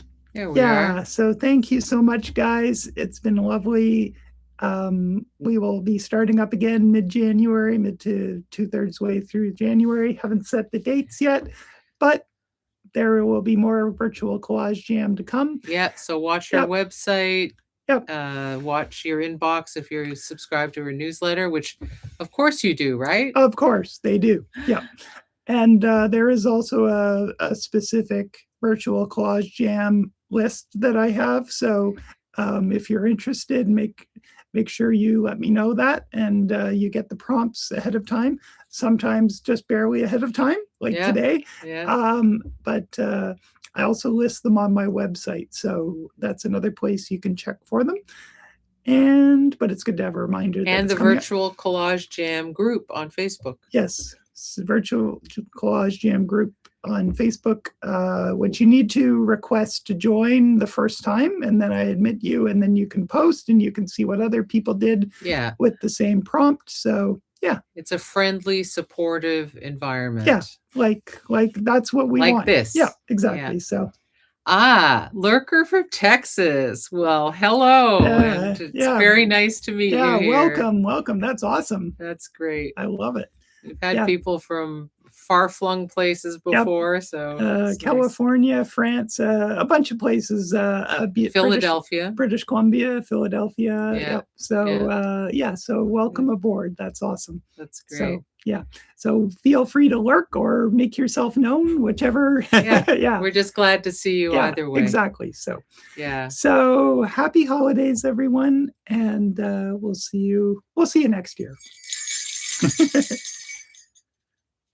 we are. So thank you so much, guys. It's been lovely. We will be starting up again mid-January, mid to 2/3 way through January. Haven't set the dates yet, but there will be more Virtual Collage Jam to come. Yeah, so watch your website. Yep. Watch your inbox if you're subscribed to our newsletter, which of course you do, right? Of course they do. Yeah. And there is also a specific Virtual Collage Jam list that I have. So if you're interested, make sure you let me know that, and you get the prompts ahead of time, sometimes just barely ahead of time, like today. Yeah. But I also list them on my website, so that's another place you can check for them. But it's good to have a reminder. And the Virtual Collage Jam group on Facebook. Yes, Virtual Collage Jam group on Facebook, which you need to request to join the first time, and then I admit you, and then you can post and you can see what other people did with the same prompt. So yeah, it's a friendly, supportive environment. Yeah, like that's what we like want. this. Yeah, exactly. So Lurker from Texas. Well, hello, and it's very nice to meet you here. Welcome. That's awesome. That's great. I love it. We've had people from far-flung places before, so California, nice. France, a bunch of places. Philadelphia, British Columbia, Philadelphia. Yep. So so welcome aboard. That's awesome. That's great. So so feel free to lurk or make yourself known, whichever. We're just glad to see you either way. Exactly. So so happy holidays, everyone, and we'll see you next year.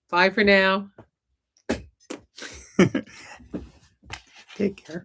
Bye for now. Take care.